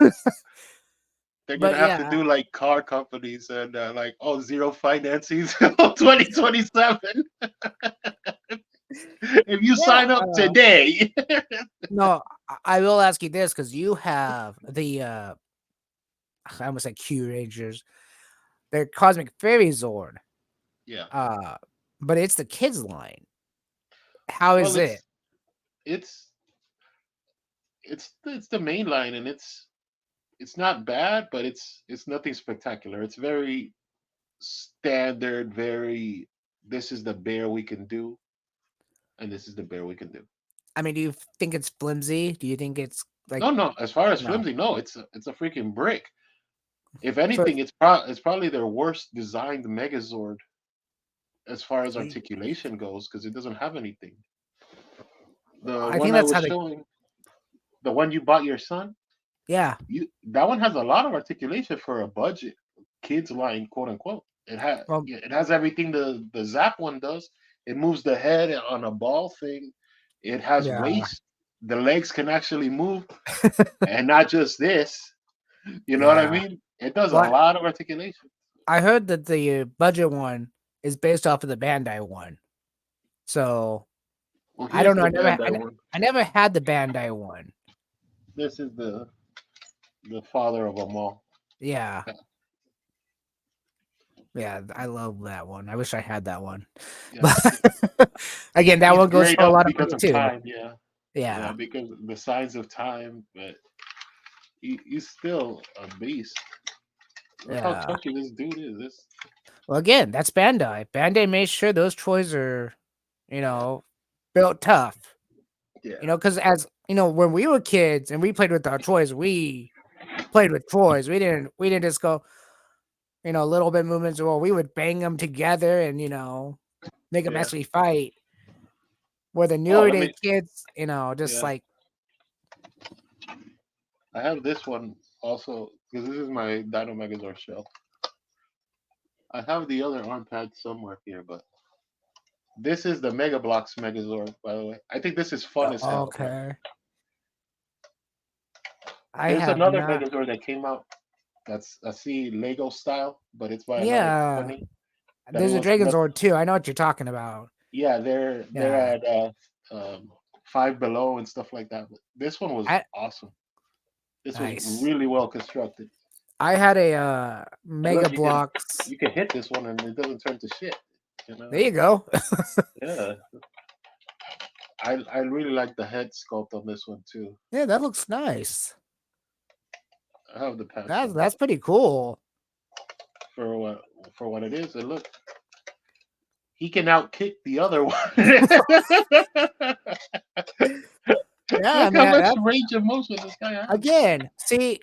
They're gonna but have to yeah, do like car companies and like zero financing till 2027 if you yeah. sign up today. No, I will ask you this because you have the I almost said Q Rangers, they're Cosmic Fairy Zord. Yeah. Uh, but it's the kids line. How Well, is it? it's it's the main line and it's not bad, but it's nothing spectacular. It's very standard, very this is the bear we can do, and this is the bear we can do. I mean, do you think it's flimsy? Do you think it's like No, no. As far as no? flimsy, no. It's a freaking brick. If So anything, it's probably their worst designed Megazord as far as articulation goes because it doesn't have anything. The I think one I that's was how they. showing, the one you bought your son, Yeah, you that one has a lot of articulation for a budget kids line, quote unquote. well, It has everything the Zap one does. It moves the head on a ball thing. It has yeah, waist. The legs can actually move, and not just this. You know what I yeah. mean? It does a Well, lot of articulation. I heard that the budget one is based off of the Bandai one. So Well, I here's don't know. the Bandai one. I never had the Bandai one. This is the father of them all. Yeah, yeah. I love that one. I wish I had that one. Yeah, But again, that he's one goes grayed for a up lot of because money of too. time. Yeah, yeah, Yeah, because the signs of time. But he's still a beast. Look how yeah. chunky this dude is. This, Well, again, that's Bandai. Bandai made sure those toys are, you yeah, know, built tough. yeah, Because as when we were kids and we played with our toys, we played with toys. We didn't just go, little bit movements. Well, we would bang them together and make them yeah. actually fight. Where the Oh, newer let day me. kids, just Yeah, like I have this one also because this is my Dino Megazord shell. I have the other arm pad somewhere here, but this is the Mega Bloks Megazord, by the way. I think this is fun as hell, man. Okay. I There's have another not. Megazord that came out that's I see Lego style, but it's by another Yeah. company. That it There's a was Dragon not. Zord too. I know what you're talking about. Yeah, they're Yeah. at Five Below and stuff like that. But this one was I awesome. This was nice. really well constructed. I had a And Mega look, Blocks. you can hit this one and it doesn't turn to shit. You know, There you go. yeah. I really like the head sculpt on this one too. Yeah, that looks nice. I have the patch That's on that's pretty cool. for what it is. And look, he can outkick the other one. Yeah, I Look how mean much that's range of motion this guy has. again. See,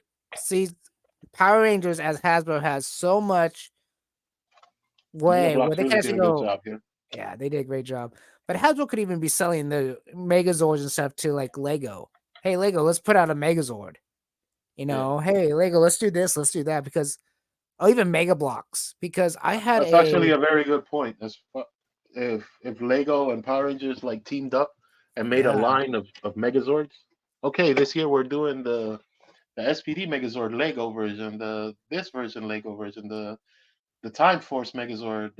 Power Rangers as Hasbro has so much Mega way where Bloks they can really actually did a good go. job here. Yeah, they did a great job. But Hasbro could even be selling the Megazords and stuff to like Lego. Hey, Lego, let's put out a Megazord. Yeah, Hey, Lego, let's do this, let's do that because oh, even Mega Blocks because I had that's actually a a very good point. If Lego and Power Rangers like teamed up and made a yeah, line of Megazords. Okay, this year we're doing the SPD Megazord Lego version, the this version Lego version, the Time Force Megazord,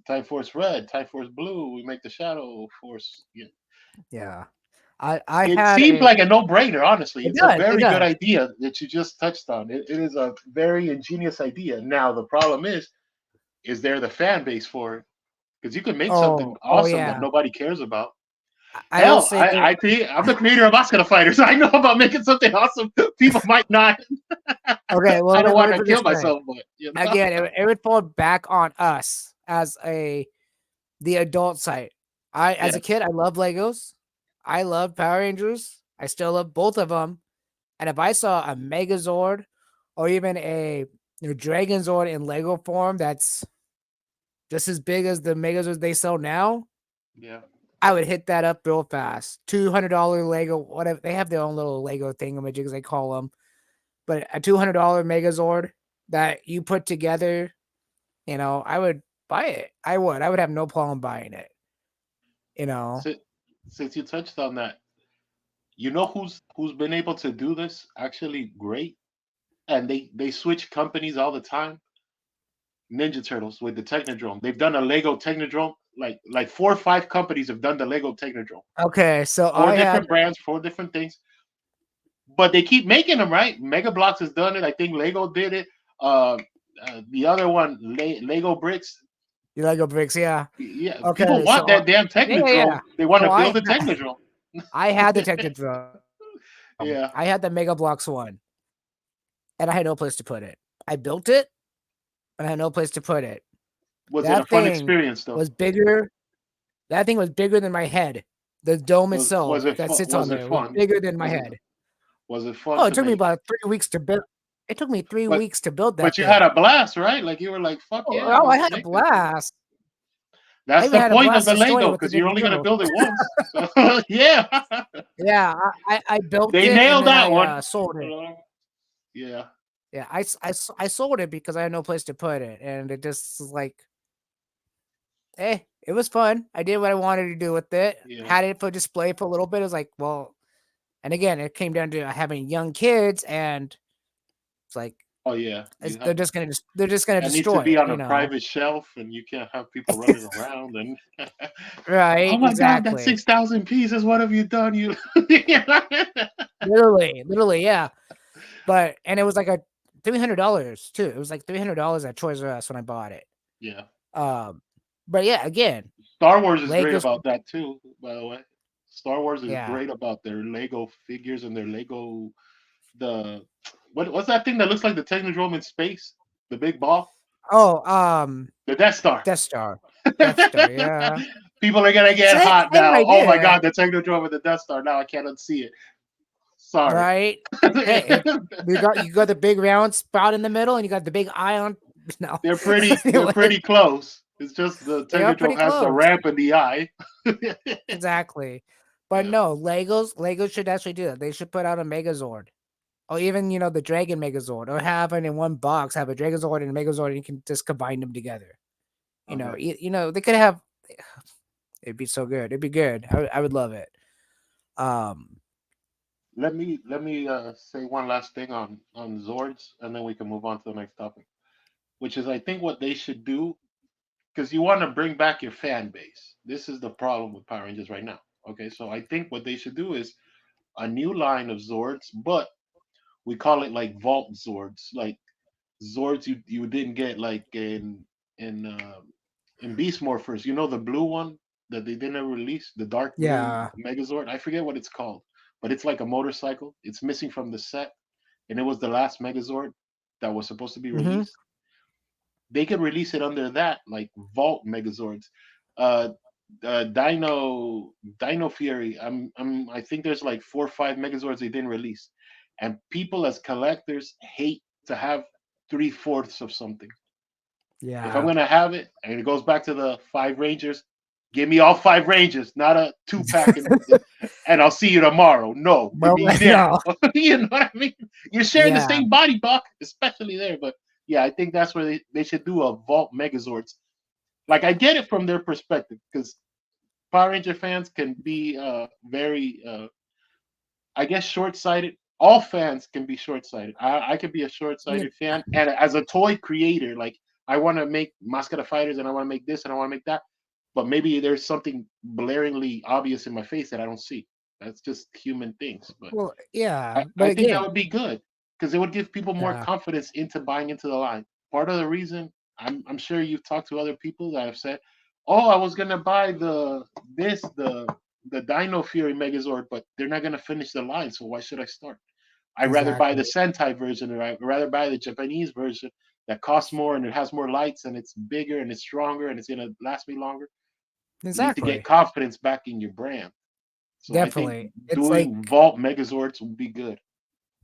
Time Force Red, Time Force Blue. We make the Shadow Force. Yeah. yeah. I It had seems a like a no-brainer. Honestly, it it's a does, it very good does. idea that you just touched on. It is a very ingenious idea. Now the problem is there the fan base for it? Because you can make something Oh awesome that yeah. nobody cares about. I will Hell, say there I'm the creator of Oscar Fighters. I know about making something awesome. People might not. okay, well I don't let want me to put it kill this way. myself, but you know. Again, it would fall back on us as a the adult side. I as Yeah, a kid I love Legos. I love Power Rangers. I still love both of them. And if I saw a Megazord or even a Dragon Zord in Lego form that's just as big as the Megazords they sell now, yeah. I would hit that up real fast. $200 Lego, whatever. They have their own little Lego thingamajigs, they call them. But a $200 Megazord that you put together, I would buy it. I would. I would have no problem buying it. You know. Si- Since you touched on that, you know who's been able to do this actually great, and they switch companies all the time. Ninja Turtles with the Technodrome. They've done a Lego Technodrome. Like 4 or 5 companies have done the Lego Technodrome. Okay, so Four I had different brands, 4 different things, but they keep making them, right? Mega Bloks has done it. I think Lego did it. Uh, the other one, Lego Bricks. the Lego bricks, yeah. Yeah, people Okay, want that damn yeah, yeah, yeah. Technodrome. They want So to build a Technodrome. I had the Technodrome. I had the Yeah. Mega Blocks one, and I had no place to put it. I built it, but I had no place to put it. Was it That a fun thing experience though? was bigger. That thing was bigger than my head. The dome Was itself it that fun? sits on Was it there was fun? bigger than my Was it head. was it fun Oh, it to took me make? about 3 weeks to build. It took me three But weeks to build that but you had thing. a blast, right? Like you were like, fuck Oh, yeah, oh, I let's had a make this. blast. I That's even the had a point of blast the destroying Lego, with the because you're Ninja only gonna Turtles. build it once. So yeah, Yeah, I built they it and nailed then that I one. sold it. Yeah, Yeah, I sold it because I had no place to put it, and it just was like, it was fun. I did what I wanted to do with it. yeah. Had it for display for a little bit. It was like, well, and again, it came down to having young kids, and it's like Oh yeah, you they're have just gonna that needs to destroy be it, on a private shelf, and you can't have people running around. And oh right? my god, that Exactly. 6,000 pieces! What have you done? You. Literally, yeah. But and it was like a $300 too. It was like $300 at Toys R Us when I bought it. Yeah. Um, but yeah, again, Star Wars is great Lakers, about that too. By the way, Star Wars is yeah. great about their Lego figures and their Lego the what's that thing that looks like the Technodrome in space? The big ball, Oh, the Death Star. Death Star, Death Star, yeah. People are gonna get Same, hot same now. Oh my idea, god, the Technodrome and the Death Star. Now I can't unsee it. Sorry. right? Hey, you got the big round spot in the middle, and you got the big eye on. No, They're anyway, pretty close. It's just the they are Technodrome pretty has the close. ramp and the eye. Exactly. But Yeah. no, Legos should actually do that. They should put out a Megazord. or even the Dragon Megazord, or having in one box have a Dragon Zord and a Megazord, and you can just combine them together. Okay. They could have. It'd be so good. It'd be good. I would love it. Um, Let me say one last thing on Zords, and then we can move on to the next topic, which is I think what they should do, because you want to bring back your fan base. This is the problem with Power Rangers right now. Okay, so I think what they should do is a new line of Zords, but we call it like Vault Zords, like Zords you didn't get like in Beast Morphers. You know the blue one that they didn't release, the dark blue yeah. Megazord. I forget what it's called, but it's like a motorcycle. It's missing from the set, and it was the last Megazord that was supposed to be Mm-hmm. released. They could release it under that, like Vault Megazords. Uh, Dino Fury. I think there's like 4 or 5 Megazords they didn't release, and people as collectors hate to have 3/4 of something. If I'm Yeah. gonna have it, and it goes back to the 5 Rangers, give me all 5 Rangers, not a 2 pack, and I'll see you tomorrow. No, give Well, me no. now. You know what I mean? You're sharing the Yeah. same body block, especially there. But yeah, I think that's where they should do a Vault Megazords. Like I get it from their perspective because Power Ranger fans can be very, I guess, short sighted. All fans can be short sighted. I could be a short You, sighted fan, and as a toy creator, like I want to make Mascota Fighters, and I want to make this, and I want to make that, but maybe there's something blaringly obvious in my face that I don't see. That's just human things, but well, yeah. I But think that again, would be good because it would give people more yeah. confidence into buying into the line. Part of the reason I'm sure you've talked to other people that have said, "Oh, I was gonna buy the Dino Fury Megazord, but they're not gonna finish the line, so why should I start? I'd rather buy the Exactly. Sentai version, or I'd rather buy the Japanese version that costs more and it has more lights and it's bigger and it's stronger and it's gonna last me longer." You need to get Exactly. confidence back in your brand. So I think Definitely. It's doing like, Vault Megazords would be good.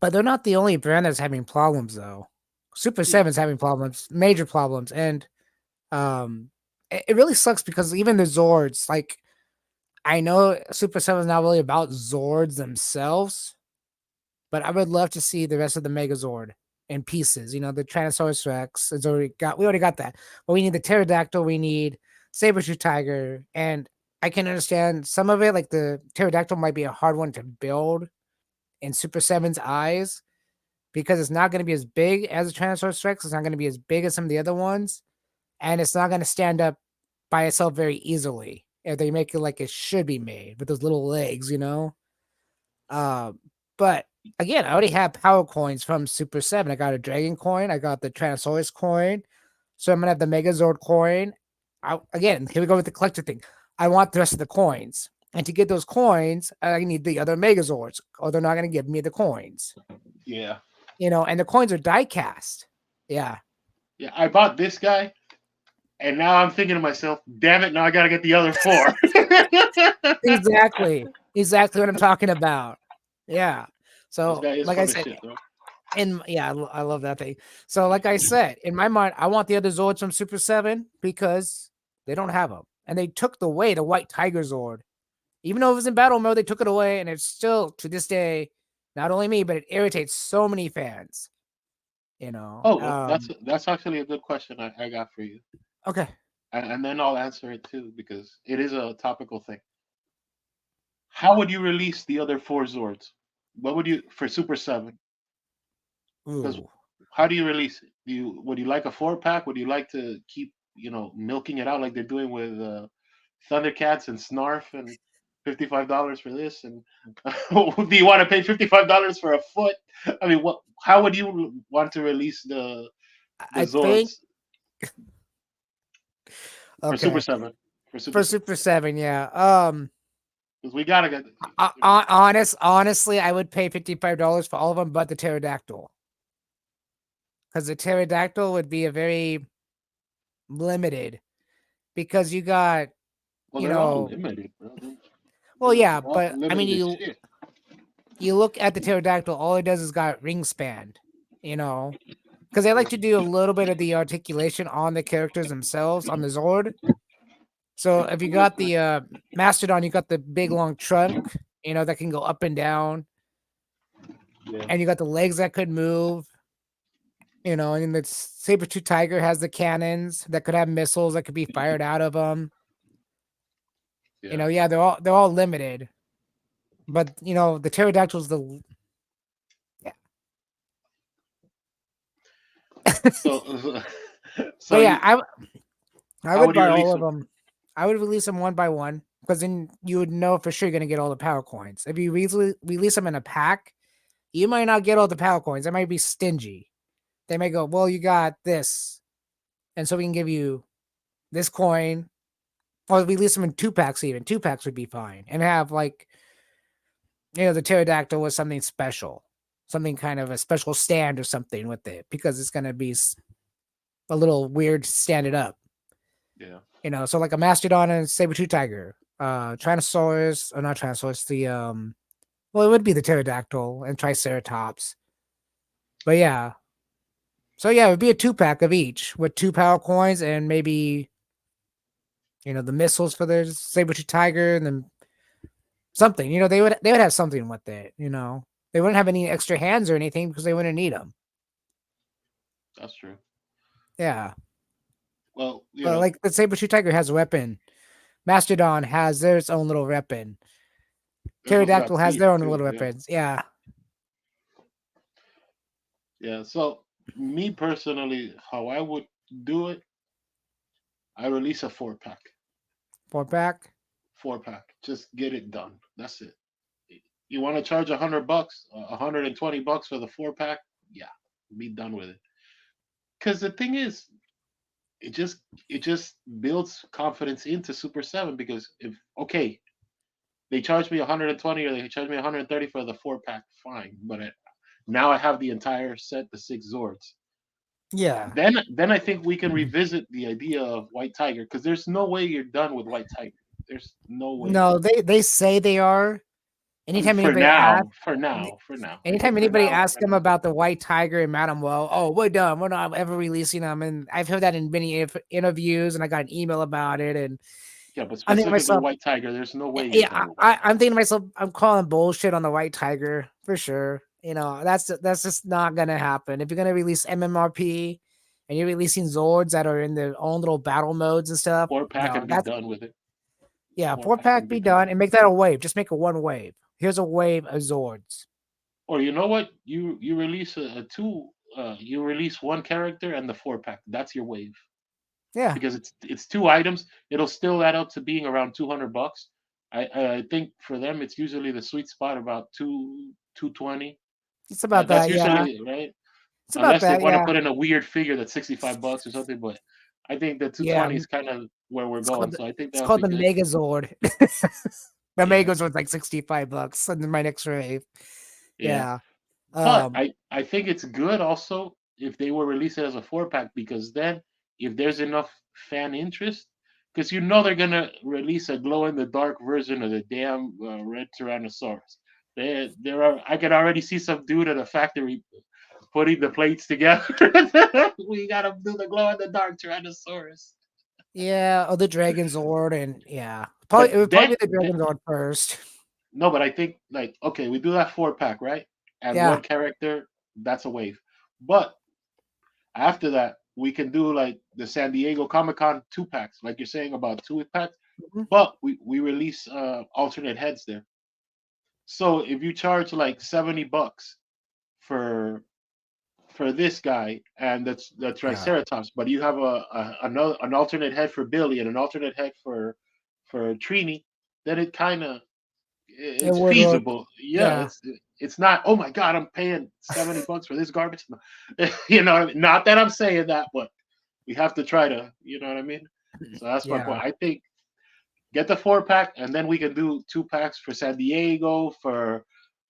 but they're not the only brand that's having problems though. Super Yeah. Seven's having problems, major problems, and um, it really sucks because even the Zords, like I know Super Seven's not really about Zords themselves, but I would love to see the rest of the Megazord in pieces. The Tyrannosaurus Rex is already got. We already got that, but we need the pterodactyl. We need saber-tooth tiger, and I can understand some of it. Like the pterodactyl might be a hard one to build in Super Seven's eyes because it's not going to be as big as the Tyrannosaurus Rex. It's not going to be as big as some of the other ones, and it's not going to stand up by itself very easily if they make it like it should be made with those little legs. Uh, but again, I already have power coins from Super 7. I got a Dragon coin, I got the Tyrannosaurus coin, so I'm gonna have the Megazord coin. Again, here we go with the collector thing. I want the rest of the coins. And to get those coins, I need the other Megazords, or they're not gonna give me the coins. Yeah. And the coins are die cast. Yeah, Yeah. I bought this guy, and now I'm thinking to myself, damn it, now I gotta get the other four. exactly. Exactly what I'm talking about. Yeah. This So, guy is like I full of said, shit, though. yeah, I love that thing. So, like I said, in my mind, I want the other Zords from Super 7 because they don't have them. And they took away the White Tiger Zord. Even though it was in battle mode, they took it away. And it's still, to this day, not only me, but it irritates so many fans. You know, Oh, well, that's um, that's actually a good question I got for you, okay. and then I'll answer it too because it is a topical thing. How would you release the other four Zords? What would you for Super Seven? Because Ooh. how do you release it? Would you like a 4 pack? Would you like to keep milking it out like they're doing with Thundercats and Snarf and $55 for this? And do you want to pay $55 for a foot? I mean, what? How would you want to release the I think, Zords for Super okay. Seven? For Super For Seven, Super 7, yeah. because we gotta get. Honestly, I would pay $55 for all of them but the pterodactyl. Because the pterodactyl would be a very limited because you got, Well, you they're all know, limited, bro. well, yeah, They're all but I mean, limited as shit. you look at the pterodactyl, all it does is got ring spanned, you know, because they like to do a little bit of the articulation on the characters themselves on the Zord. So if you got the Mastodon, you got the big long trunk, that can go up and down. Yeah. and you got the legs that could move. And the saber-tooth tiger has the cannons that could have missiles that could be fired out of them. Yeah. Yeah, they're all limited, but the pterodactyl's the yeah. So, But so yeah, you, I how would would you buy all release of them? them. I would release them one by one because then you would know for sure you're gonna get all the power coins. If you release them in a pack, you might not get all the power coins. They might be stingy. They may go, well, you got this, and so we can give you this coin. Or release them in two packs. Even two packs would be fine, and have like the pterodactyl was something special, something kind of a special stand or something with it because it's gonna be a little weird to stand it up. Yeah. So like a mastodon and saber-tooth tiger, Tyrannosaurus or not Tyrannosaurus, the well, it would be the pterodactyl and Triceratops. But yeah, so yeah, it would be a two pack of each with two power coins and maybe the missiles for the saber-tooth tiger and then something. They would have something with it. They wouldn't have any extra hands or anything because they wouldn't need them. That's true. Yeah, Well, but like the saber-tooth tiger has a weapon. Mastodon has their own little weapon. they also got Pterodactyl has teeth their own too. little Yeah. weapons. Yeah, Yeah. So me personally, how I would do it, I release a 4 pack. four pack. 4 pack. Just get it done. That's it. You want to charge $100, $120 for the 4 pack? Yeah, be done with it. Because the thing is, it just it just builds confidence into Super 7. Because if okay, they charge me 120 or they charge me 130 for the 4 pack, fine. But now I have the entire set, the 6 Zords. Yeah. Then I think we can revisit the idea of White Tiger because there's no way you're done with White Tiger. There's no way. No, they say they are. I mean, Anytime anybody for now. I anytime think anybody for asks them now. about the white tiger and Madam Well, oh, we're done. We're not ever releasing them. And I've heard that in many interviews, and I got an email about it. And Yeah, but I'm thinking to specifically myself, White Tiger, there's no way you're yeah, done with White I'm Tiger. thinking to myself, I'm calling bullshit on the white tiger for sure. That's just not gonna happen. If you're gonna release MMRP and you're releasing Zords that are in their own little battle modes and stuff, 4 pack no, and be that's done with it. yeah, Four four pack pack and be be done done with and it. make that a wave. Just make a one wave. Here's a wave of Zords. Or you know what? You release a two. You release one character and the 4 pack. That's your wave Yeah, because it's 2 items. It'll still add up to being around $200. I think for them it's usually the sweet spot about 220. it's about That's that. Yeah, usually right, it's about unless they that. want to Yeah, put in a weird figure that's $65 or something. But I think the yeah. 220 is kind of where we're It's called going. the So I think it's that would called be the good. Megazord. The Yeah, Megazord's like $65, and then my next wave. yeah. Yeah. But Um. I think it's good also if they were released as a 4 pack because then if there's enough fan interest, because they're gonna release a glow in the dark version of the damn red Tyrannosaurus. There are I can already see some dude at a factory putting the plates together. We gotta do the glow in the dark Tyrannosaurus. Yeah. Oh, the Dragon Zord, and yeah, probably But it would then, probably be the Dragon Zord first. no, but I think like okay, we do that 4 pack right, and Yeah. one character that's a wave. But after that, we can do like the San Diego Comic Con 2 packs, like you're saying about 2 packs. Mhm. But we release alternate heads there. So if you charge like $70 for this guy and that's the Yeah. Triceratops, but you have another an alternate head for Billy and an alternate head for Trini, then it kind of It it's would work. feasible. Yeah, Yeah. it's not. Oh my God, I'm paying $70 for this garbage. What I mean? Not that I'm saying that, but we have to try to. You know what I mean? So that's my point. Yeah. I think get the 4 pack, and then we can do 2 packs for San Diego, for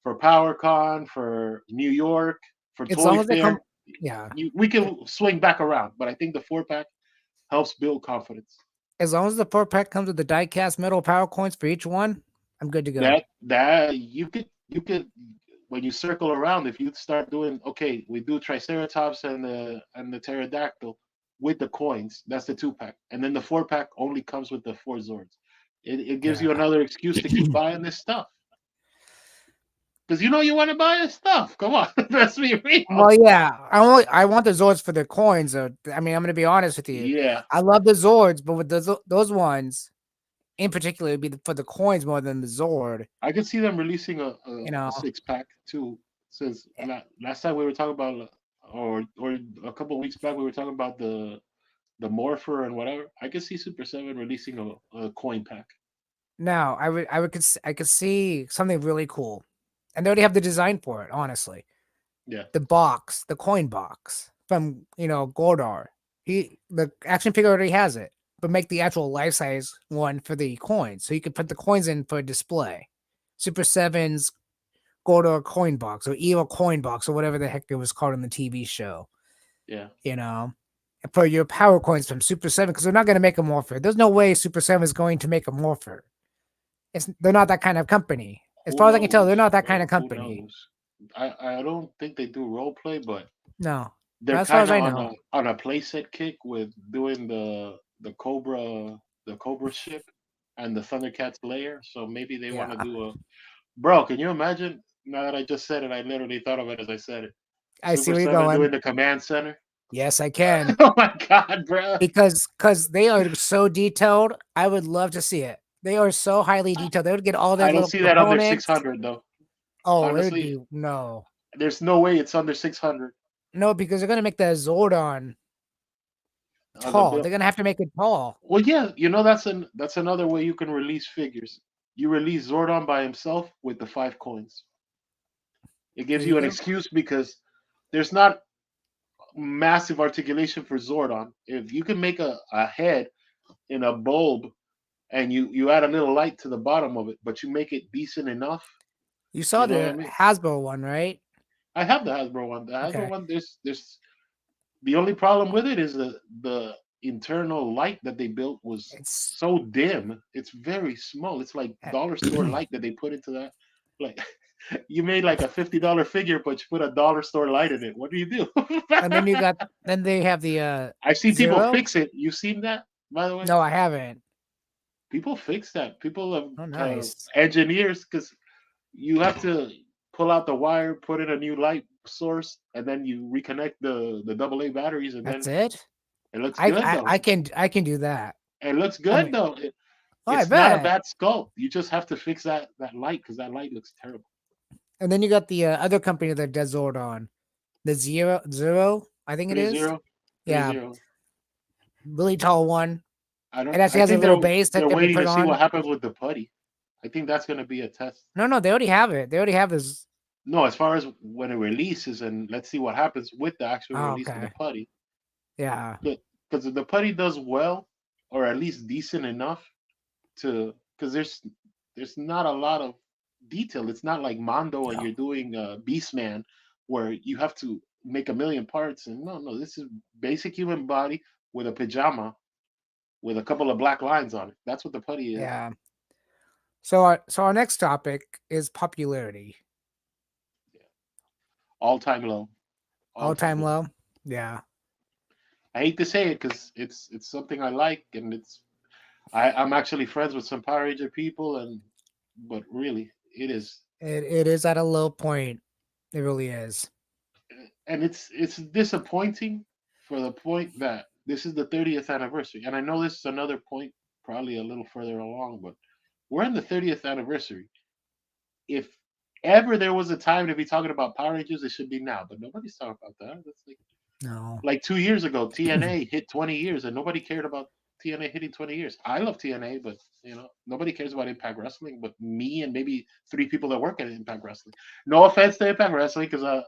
PowerCon, for New York, for As long Toy as they come. Fair. Yeah. We can swing back around, but I think the 4 pack helps build confidence. As long as the four pack comes with the die-cast metal power coins for each one, I'm good to go. That you could when you circle around, if you start doing okay, we do Triceratops and the pterodactyl with the coins. That's the 2 pack, and then the 4 pack only comes with the 4 Zords. It gives Yeah. you another excuse to keep buying this stuff. Because you know you want to buy his stuff. Come on, let's be Well, real. yeah, I want the Zords for the coins. I mean, I'm gonna be honest with you. Yeah, I love the Zords, but with those ones in particular, it'd be for the coins more than the Zord. I could see them releasing You a know, six pack too. Since Eh, last time we were talking about, or a couple weeks back we were talking about the Morpher and whatever. I could see Super Seven releasing a coin pack. now I could see something really cool, and they already have the design for it. Honestly, Yeah, the box, the coin box from Gordar. The action figure already has it, but make the actual life size one for the coins, so you can put the coins in for display. Super Sevens Gordar coin box or Evil coin box or whatever the heck it was called in the TV show. yeah. You know, and for your power coins from Super Seven because they're not going to make a morpher. There's no way Super Seven is going to make a morpher. They're not that kind of company. As Who far as I can tell, they're knows, not that kind of bro? Who company. knows? I don't think they do role play, but No, they're not as far kind as of I know. on a playset kick with doing the Cobra ship and the Thundercats layer. So maybe they want Yeah, to do a bro. Can you imagine? Now that I just said it, I literally thought of it as I said it. I see Super where you're Seven going. doing the command center. Yes, I can Oh my god, bro! because they are so detailed. I would love to see it. They are so highly detailed. They would get all their I don't little see that under six components. hundred though. Oh, it would Honestly, be no, there's no way it's under 600 no, because they're gonna make the Zordon on the tall. bill. They're gonna have to make it tall. Well, yeah, you know that's another way you can release figures. You release Zordon by himself with the 5 coins. It There gives you you an go. excuse because there's not massive articulation for Zordon. If you can make a head in a bulb and you add a little light to the bottom of it, but you make it decent enough, You saw you know what I the mean? Hasbro one, right? I have the Hasbro one. The Hasbro Okay. one, there's the only problem with it is the internal light that they built was It's so dim. It's very small. It's like dollar store light that they put into that. Like you made like a $50 figure, but you put a dollar store light in it. What do you do? and then you got then they have the I've seen people Zero. fix it. You've seen that, by the way? No, I haven't. People fix that. People Oh, have nice. engineers because you have to pull out the wire, put in a new light source, and then you reconnect the AA batteries, and That's then it. it looks good though. I can do that. It looks I good mean, though. oh, I It's not a bet. bad sculpt. You just have to fix that light because that light looks terrible. And then you got the other company that does Zordon, the Zero. I think it Three is. zero, three Yeah, zero. really tall one. I It don't. actually I has a think little base that they're can be waiting put to see on. what happens with the putty. I think that's going to be a test. No, no, they already have it. They already have this. No, as far as when it releases, and let's see what happens with the actual Oh, release of the okay. putty. Yeah, Because if the putty does well, or at least decent enough to, because there's not a lot of detail. It's not like Mondo and no, you're doing Beastman, where you have to make a million parts. And no, this is basic human body with a pajama with a couple of black lines on it. That's what the putty is. yeah. So our next topic is popularity, All time low, all all time time low. low. Yeah, I hate to say it because it's something I like, and I'm actually friends with some Power Ranger people, and but really it is, it is at a low point. It really is. and it's disappointing for the point that this is the 30th anniversary, and I know this is another point, probably a little further along, but we're in the 30th anniversary. If ever there was a time to be talking about Power Rangers, it should be now, but nobody's talking about that. That's No. like 2 years ago, TNA hit 20 years, and nobody cared about TNA hitting 20 years. I love TNA, but nobody cares about Impact Wrestling, but me and maybe 3 people that work at Impact Wrestling. No offense to Impact Wrestling, because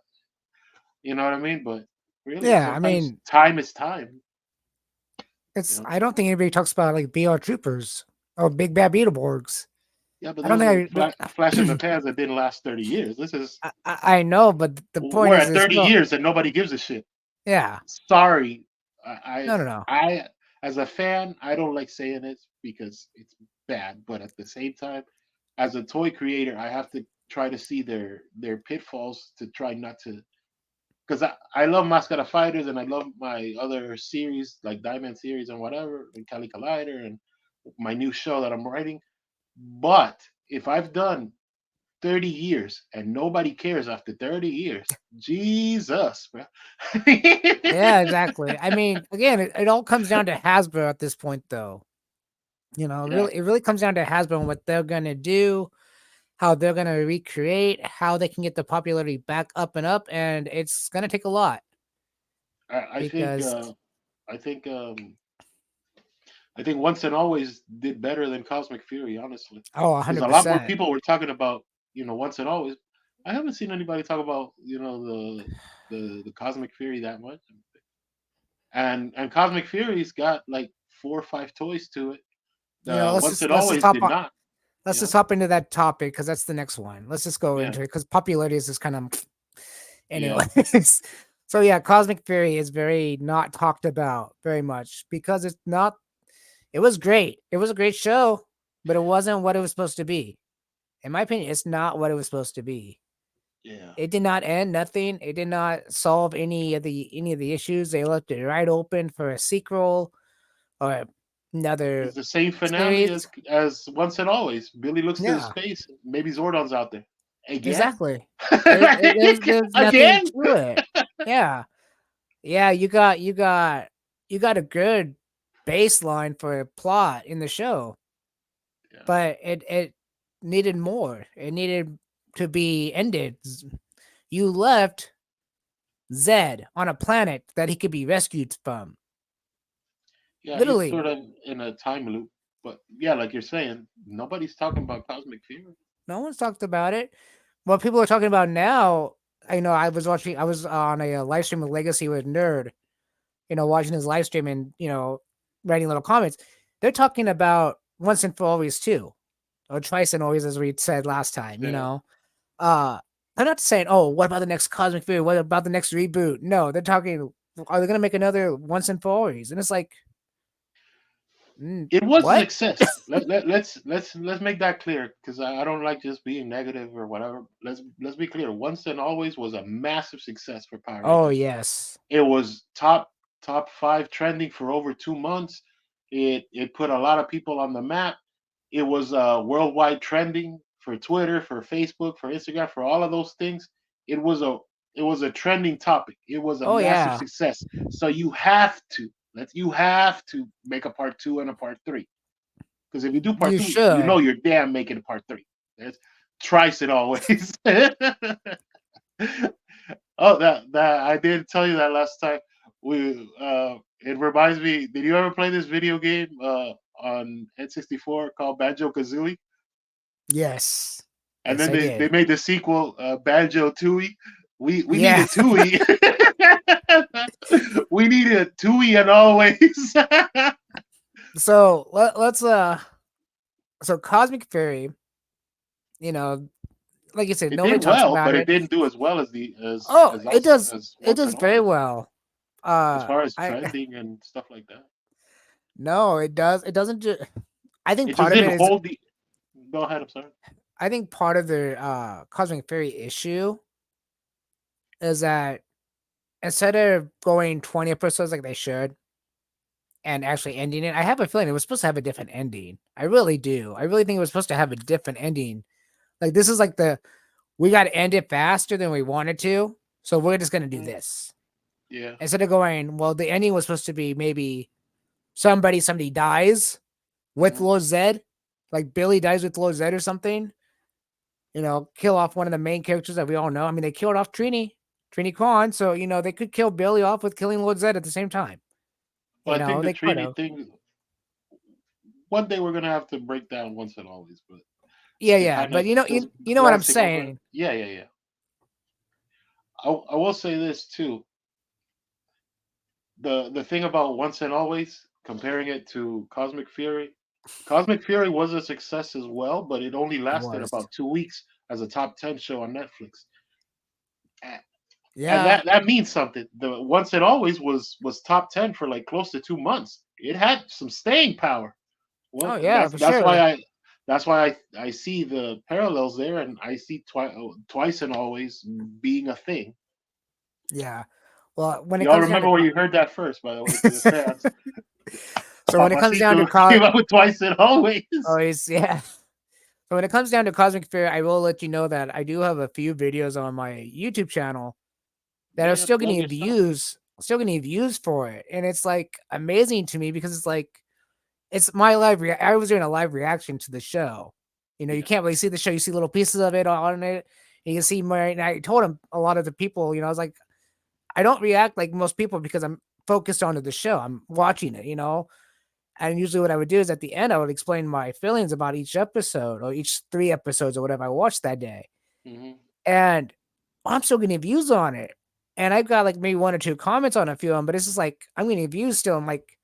you know what I mean. But really, Yeah, I sometimes mean, time is time. You it's. know. I don't think anybody talks about like BR Troopers or Big Bad Beetleborgs. Yeah, but I don't those are think flash in the pans that didn't last 30 years. This is I know, but the point we're is, at there's 30 still. years and nobody gives a shit. Yeah. Sorry, No, no, no. as a fan, I don't like saying it because it's bad. But at the same time, as a toy creator, I have to try to see their pitfalls to try not to. Because I love Mascara Fighters and I love my other series like Diamond series and whatever, and Cali Collider and my new show that I'm writing. But if I've done 30 years and nobody cares after 30 years. Jesus, bro. Yeah, exactly. I mean, again, it all comes down to Hasbro at this point, though. Yeah, It really comes down to Hasbro and what they're gonna do, how they're gonna recreate, how they can get the popularity back up and up, and it's gonna take a lot I think because I think I think Once and Always did better than Cosmic Fury, honestly, oh, because a lot more 100%. people were talking about Once and Always. I haven't seen anybody talk about the Cosmic Fury that much, and Cosmic Fury's got like 4 or 5 toys to it. The Once and Always did not. Let's just hop into that topic because that's the next one. Let's just go Yeah, into it because popularity is just kind of yeah, anyways. So yeah, Cosmic Fury is very not talked about very much because it's not. It was great. It was a great show, but it wasn't what it was supposed to be. In my opinion, it's not what it was supposed to be. yeah. It did not end nothing. It did not solve any of the issues. They left it right open for a sequel or It's another the same finale series. as Once and Always. Billy looks to his Yeah, space. Maybe Zordon's out there again. exactly. There's nothing Again. to it. Yeah, yeah. You got a good baseline for a plot in the show, Yeah, but it needed more. It needed to be ended. You left Zed on a planet that he could be rescued from. yeah. He's Literally, sort of in a time loop, but yeah, like you're saying, nobody's talking about Cosmic Fury. no one's talked about it. What people are talking about now, I was on a live stream with Legacy with Nerd, watching his live stream and, writing little comments. They're talking about Once and For Always too, or Twice and Always, as we said last time, Yeah, Uh, they're not saying, oh, what about the next Cosmic Fury? What about the next reboot? No, they're talking, are they going to make another Once and For Always? And it's like, it was a what? success. Let's make that clear because I don't like just being negative or whatever. Let's be clear. Once and Always was a massive success for Power Oh, Rangers. yes. It was top 5 trending for over 2 months. It put a lot of people on the map. It was worldwide trending for Twitter, for Facebook, for Instagram, for all of those things. It was a it was a trending topic. It was a Oh, massive yeah. success. So you have to make a part 2 and a part 3. Because if you do part You 2, you know should. you're damn making a part 3. That's Trice it always. Oh, that I didn't tell you that last time. It reminds me. Did you ever play this video game on N64 called Banjo Kazooie? Yes. And Yes, then I they did. made the sequel, Banjo Tooie. We Yeah. needed Tooie. We needed Tooie and always. So let's Cosmic Fury, you know, like you said, It nobody did talks well, about but it it. didn't do as well as the Oh, as us as it Once does and very Always well. as far as I trending and stuff like that. no, it does. It doesn't just. I think It just part of it didn't is. hold the. Go ahead. I'm sorry. I think part of the Cosmic Fury issue is that instead of going 20 episodes like they should and actually ending it, I have a feeling it was supposed to have a different ending. I really do. I really think it was supposed to have a different ending. Like this is like we got to end it faster than we wanted to, so we're just gonna do Mm, this yeah. instead of going. Well, the ending was supposed to be maybe somebody dies with Mm. Lord Zed, like Billy dies with Lord Zed or something. Kill off one of the main characters that we all know. I mean, they killed off Trini Kwan, so they could kill Billy off with killing Lord Zed at the same time. Well, I think the They could Trini have. thing. One day we're gonna have to break down Once and Always, but Yeah, to yeah, kind but of you just you know what I'm glancing over. saying. Yeah, yeah, yeah. I will say this too. The thing about Once and Always, comparing it to Cosmic Fury. Cosmic Fury was a success as well, but it only It lasted was. about 2 weeks as a top 10 show on Netflix. And Yeah. that means something. The Once and Always was top 10 for like close to 2 months. It had some staying power. Oh Well, yeah, that's for that's why sure. I see the parallels there, and I see Twice and Always being a thing. Yeah. Well, when it Y'all comes down to remember where you heard that first, by the way, for the fans. so when it comes down to Papacito came up with Twice and Always. always, yeah. So when it comes down to Cosmic Fear, I will let you know that I do have a few videos on my YouTube channel that are Yeah, still plug getting your stuff. views for it, and it's like amazing to me because it's like it's my I was doing a live reaction to the show. You know, you Yeah. can't really see the show; you see little pieces of it on it. And you can see my. And I told him a lot of the people. You know, I was like, I don't react like most people because I'm focused onto the show. I'm watching it. You know, and usually what I would do is at the end I would explain my feelings about each episode or each 3 episodes or whatever I watched that day. Hmm. And I'm still getting views on it. And I've got like maybe 1 or 2 comments on a few of them, but it's just like I'm getting views still. I'm like,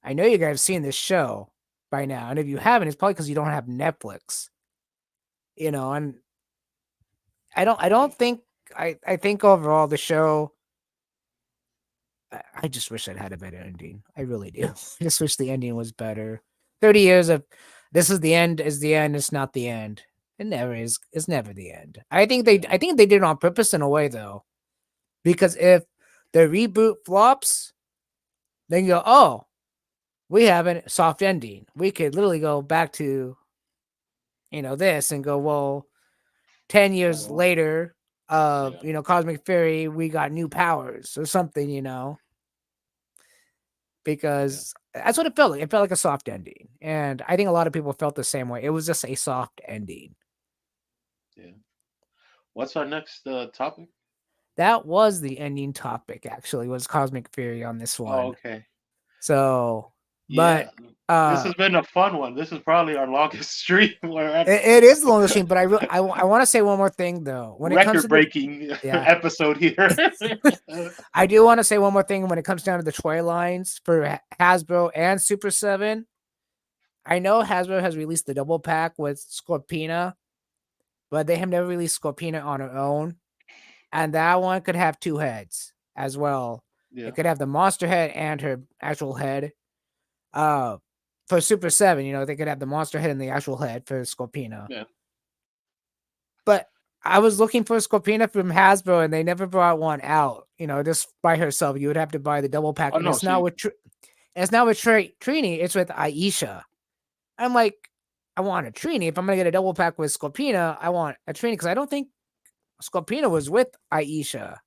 I know you guys have seen this show by now. And if you haven't, it's probably because you don't have Netflix. You know, and I Yeah. don't think I think overall the show I just wish I'd had a better ending. I really do. I just wish the ending was better. 30 years of this is the end, it's not the end. It never is. It's never the end. Yeah. I think they did it on purpose in a way though. Because if the reboot flops, then you go, "Oh, we have a soft ending." We could literally go back to, this and go, "Well, 10 years Oh, later of, yeah. Cosmic Fairy, we got new powers or something. Yeah. Because that's what it felt like. It felt like a soft ending, and I think a lot of people felt the same way. It was just a soft ending. Yeah. What's our next topic? That was the ending topic. Actually, was Cosmic Fury on this Oh, one. okay. So, Yeah. but This uh, has been a fun one. This is probably our longest stream. We're at it is the longest stream. But I want to say one more thing though. When it comes to record the breaking yeah, episode here. I do want to say one more thing when it comes down to the toy lines for Hasbro and Super Seven. I know Hasbro has released the double pack with Scorpina, but they have never released Scorpina on her own. And that one could have 2 heads as well. Yeah. It could have the monster head and her actual head. Uh, for Super 7, they could have the monster head and the actual head for Scorpina. Yeah. But I was looking for Scorpina from Hasbro and they never brought one out, just by herself. You would have to buy the double pack. Oh And no, it's not she with Trini, it's with Aisha. I'm like, I want a Trini. If I'm gonna get a double pack with Scorpina, I want a Trini because I don't think Scorpina was with Aisha.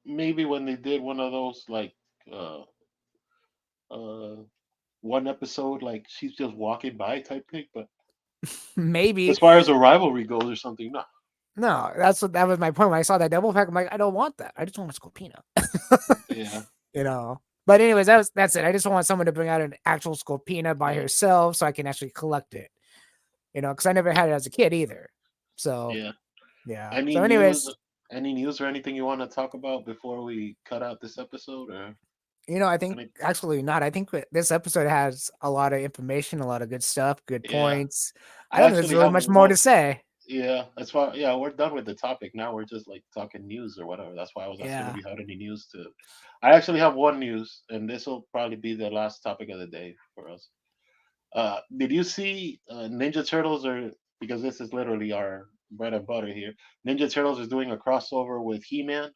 maybe when they did one of those like uh uh one episode like she's just walking by type thing, but as Maybe. far as a rivalry goes or something, no. No, that was my point. When I saw that double pack, I'm like, I don't want that. I just want a Scorpina. Yeah. you know. But anyways, that's it. I just want someone to bring out an actual Scorpina by herself so I can actually collect it. Because I never had it as a kid either. So Yeah. yeah. Any So news anyways, any news or anything you want to talk about before we cut out this episode or I think any actually not. I think this episode has a lot of information, a lot of good stuff, good yeah. points. I I don't think there's actually really have much more one. to say. Yeah, as far yeah, we're done with the topic now. We're just like talking news or whatever. That's why I was asking if Yeah. you had any news to. I actually have one news, and this will probably be the last topic of the day for us. Did you see Ninja Turtles or because this is literally our bread and butter here? Ninja Turtles is doing a crossover with He Man.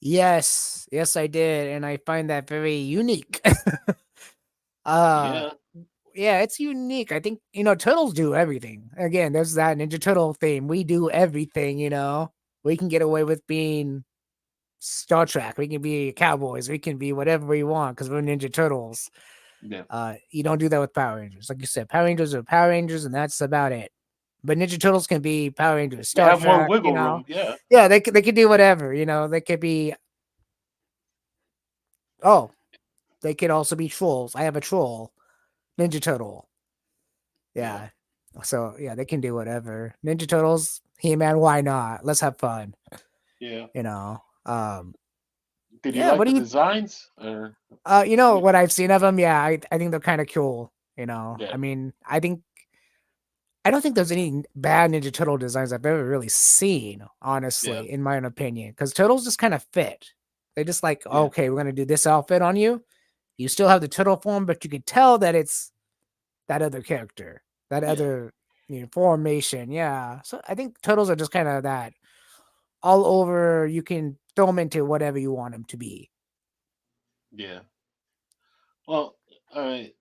Yes. Yes, I did. And I find that very unique. uh Yeah, Yeah, it's unique. I think, turtles do everything. Again, there's that Ninja Turtle theme. We do everything. We can get away with being Star Trek. We can be cowboys. We can be whatever we want because we're Ninja Turtles. yeah. You don't do that with Power Rangers. Like you said, Power Rangers are Power Rangers, and that's about it. But Ninja Turtles can be Power Rangers, They Star have more Trek. wiggle room. Yeah, Yeah, they could do whatever. They could be. Oh, they could also be trolls. I have a troll, Ninja Turtle. yeah, Yeah. So yeah, they can do whatever. Ninja Turtles, He Man, why not? Let's have fun. yeah. You know. Um Did you yeah, like what the do you designs? Or what I've seen of them, yeah, I think they're kind of cool. yeah, I mean, I don't think there's any bad Ninja Turtle designs I've ever really seen, yeah, honestly, in my own opinion, cuz turtles just kind of fit. They just like, yeah, okay, we're going to do this outfit on you. You still have the turtle form, but you can tell that it's that other character, that yeah, other formation. Yeah. So I think turtles are just kind of that all over. You can throw them into whatever you want them to be. yeah. Well, all right.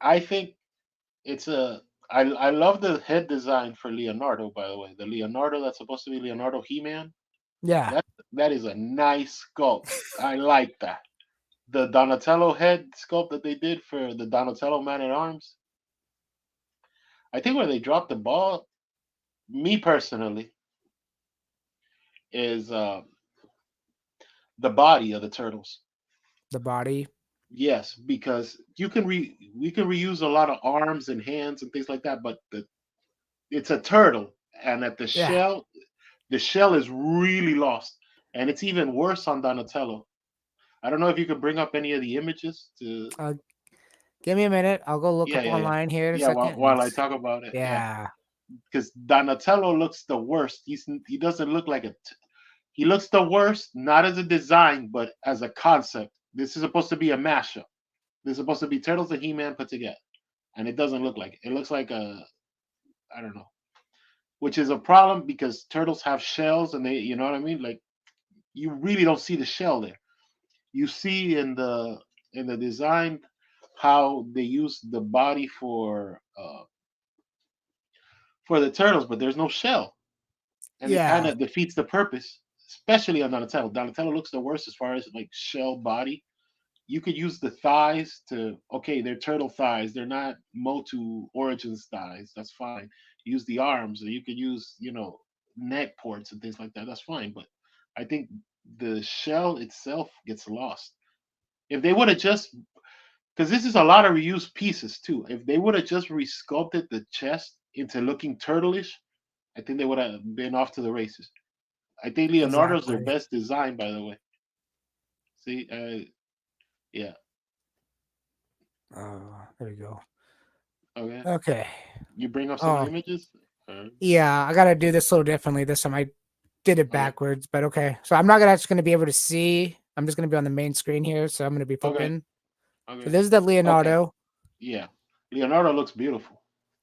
I think. it's a I love the head design for Leonardo. By the way, the Leonardo that's supposed to be Leonardo He-Man. Yeah, That that is a nice sculpt. I like that. The Donatello head sculpt that they did for the Donatello Man at Arms. I think where they dropped the ball, me personally, is the body of the turtles. the body. Yes, because we can reuse a lot of arms and hands and things like that, but it's a turtle, and at Yeah. the shell is really lost, and it's even worse on Donatello. I don't know if you could bring up any of the images to. Uh, Give me a minute. I'll go look Yeah, up yeah, yeah, online here in a yeah. second. While I talk about it, yeah, Yeah, because Donatello looks the worst. He doesn't look like he looks the worst, not as a design, but as a concept. This is supposed to be a mashup. This is supposed to be Turtles and He-Man put together, and it doesn't look like it. It looks like a I don't know, which is a problem because turtles have shells, and you know what I mean. Like you really don't see the shell there. You see in the design how they use the body for the turtles, but there's no shell, and it kind yeah, of defeats the purpose, especially on Donatello. Donatello looks the worst as far as like shell body. You could use the thighs to okay, they're turtle thighs. They're not Motu Origins thighs. That's fine. Use the arms, or you could use neck ports and things like that. That's fine. But I think the shell itself gets lost. If they would have just because this is a lot of reused pieces too. If they would have just resculpted the chest into looking turtleish, I think they would have been off to the races. I think Leonardo's their exactly. best design, by the way. See, yeah, There we go. okay. Okay. You bring up some Oh, images. yeah. I gotta do this a little differently this time. I did it Okay, backwards, but okay. So I'm not gonna actually gonna be able to see. I'm just gonna be on the main screen here, so I'm gonna be okay, flipping. So okay, this is the okay. Leonardo. Yeah, Leonardo looks beautiful.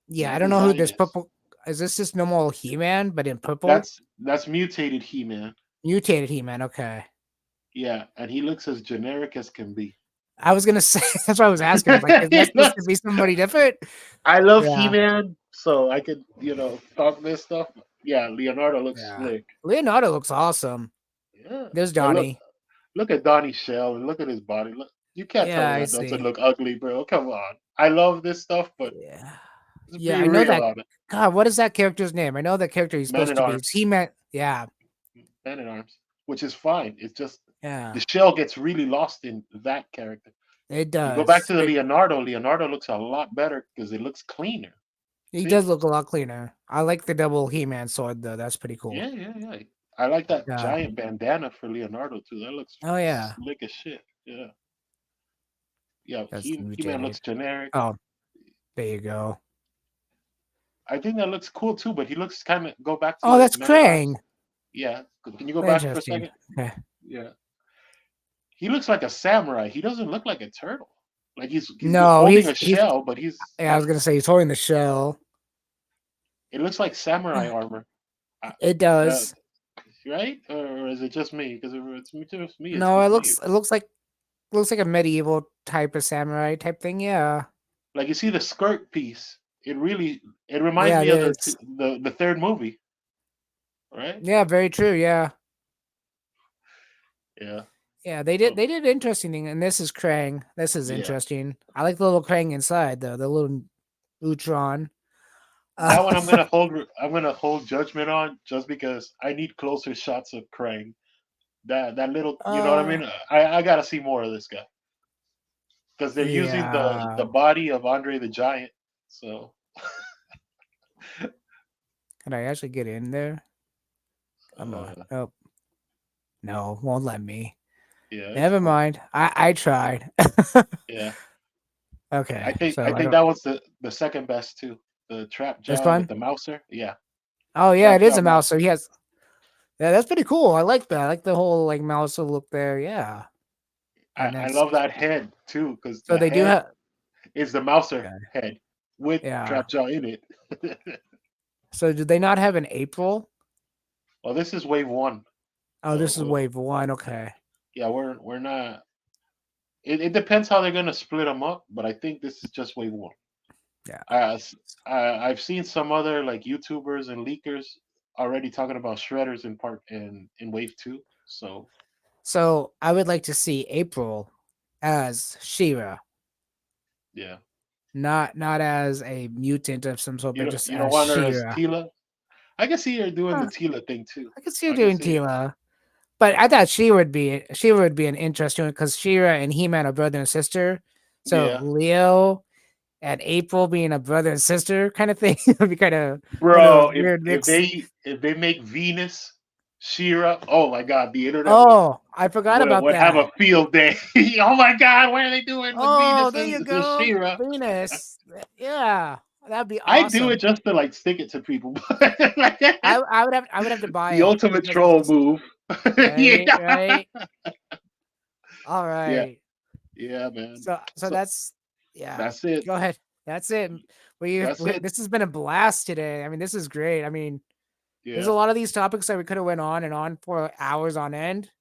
Yeah, I That don't know who design this is purple is. This just normal He-Man, but in purple? that's mutated He-Man. Mutated He-Man. Okay. Yeah, and he looks as generic as can be. I was gonna say that's what I was asking. I was like, is He that supposed to looks be somebody different? I love He Yeah, Man, so I could, talk this stuff. Yeah, Leonardo looks yeah. slick. Leonardo looks awesome. Yeah, There's and Donnie. look at Donnie's shell and look at his body. Look, you can't tell Yeah, me I that doesn't see. look ugly, bro. Come on. I love this stuff, but Yeah. let's Yeah, be I know real that. on it. God, what is that character's name? I know that character he's Man supposed at to be. Arms, He meant, yeah, Man at Arms, which is fine. It's just yeah, the shell gets really lost in that character. it You go back does. to the Leonardo. Leonardo looks a lot better because it looks cleaner. He See? does look a lot cleaner. I like the double He-Man sword though. That's pretty cool. Yeah, yeah, yeah. I like that Yeah. giant bandana for Leonardo too. That looks Oh yeah, slick as shit. Yeah. Yeah, that's the He Man mutated. looks generic. Oh, there you go. I think that looks cool too, but he looks kind of go back Oh, to that's Man at Krang. Arms. Yeah, can you go back for a Interesting. second? Okay. Yeah, he looks like a samurai. He doesn't look like a turtle. Like he's No, holding a he's. shell, but he's Yeah, I was gonna say he's holding the shell. it looks like samurai armor. Uh, It uh, does. right? Or is it just me? Because if it's just me, it's No, just me. it looks like a medieval type of samurai type thing. Yeah. Like you see the skirt piece, it reminds Yeah, it me of is. the third movie, right? Yeah, very true. Yeah. Yeah. Yeah, Oh, they did interesting thing, and this is Krang. This is yeah. interesting. I like the little Krang inside though, the little Utron. Uh, That one I'm gonna hold judgment on just because I need closer shots of Krang. That little, you know what I uh mean? I gotta see more of this guy because they're using yeah. the body of Andre the Giant. So Can I actually get in there? Come on. uh, Oh no, won't let me. yeah, it's Never cool. mind. I tried. Yeah, Okay, I so I think don't. that was the second best too. The trap This jaw with one? the mouser. Yeah, Oh yeah, trap it is jaw a mouse. mouse. So he has. Yeah, that's pretty cool. I like that. I like the whole like mouse look there. Yeah, and I that's love that head too because so the they do head have. is the mouser Okay. head with Yeah. trap jaw in it. So do they not have an April? Well, this is wave one, Oh, so this is wave one. Okay. yeah, we're not. It depends how they're gonna split them up, but I think this is just wave one. Yeah. Uh, s- I've seen some other like YouTubers and leakers already talking about shredders in part in wave two. So So I would like to see April as Shira, yeah, not as a mutant of some sort, but just you don't as want her as Shira. Tila. I can see her doing the Huh, Tila thing too. I could see her I can doing see it. Tila, but I thought she would be an interesting one because Shira and He Man are brother and sister. So Yeah, Leo and April being a brother and sister kind of thing would be kind of one of bro. those weird mix. If they make Venus Shira, oh my god, the internet Oh, I forgot about would have that. a field day. Oh my god, what are they doing with Oh, Venus there you and go, Shira? Venus. Yeah, that'd be I do it awesome. just to like stick it to people. I would have to buy The it ultimate because it's troll just move. right, Yeah, right. All yeah, right. yeah, man. So So that's yeah. that's it. Go ahead. That's it. That's it. This has been a blast today. I mean, this is great. I mean, there's Yeah, a lot of these topics that we could have went on and on for hours on end,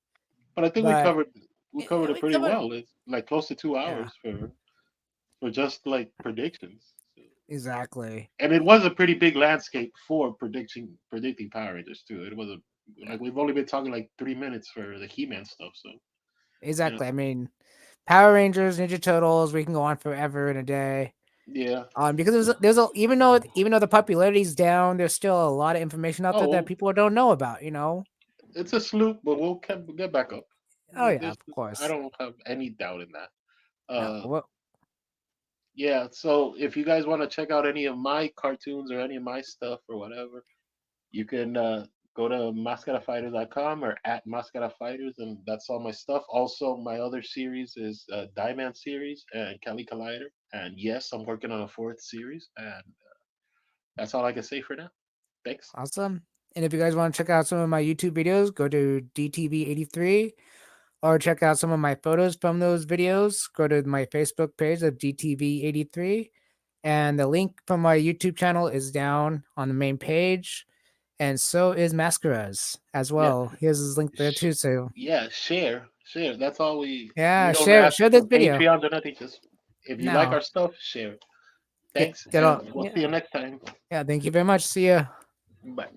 but I think but we yeah, covered it we pretty covered. well. It's like close to two Yeah, hours for just like predictions. exactly. And it was a pretty big landscape for predicting Power Rangers too. It was a Yeah, like we've only been talking like 3 minutes for the He-Man stuff. So yeah, exactly. I mean, Power Rangers, Ninja Turtles, we can go on forever in a day. yeah. Because there's a even though the popularity's down, there's still a lot of information out there that Oh, people don't know about. You know. it's a sloop, but we'll get back up. Oh yeah, This of I course. don't have any doubt in that. No, well, Yeah. So if you guys want to check out any of my cartoons or any of my stuff or whatever, you can go to mascarafighters.com or at mascarafighters, and that's all my stuff. Also, my other series is Diamond series and Kelly Collider. And yes, I'm working on a fourth series, and that's all I can say for now. Thanks. awesome. And if you guys want to check out some of my YouTube videos, go to DTV83 or check out some of my photos from those videos. Go to my Facebook page of DTV83. And the link from my YouTube channel is down on the main page. And so is Mascaras as Yeah, well. Here's his link there sh- too. So yeah. Share. That's all we yeah, don't share ask share this for video. Patreon or nothing. Just if you like No. our stuff, share. Get Thanks, get and all we'll see yeah. you next time. Yeah, thank you very much. See ya. Bye.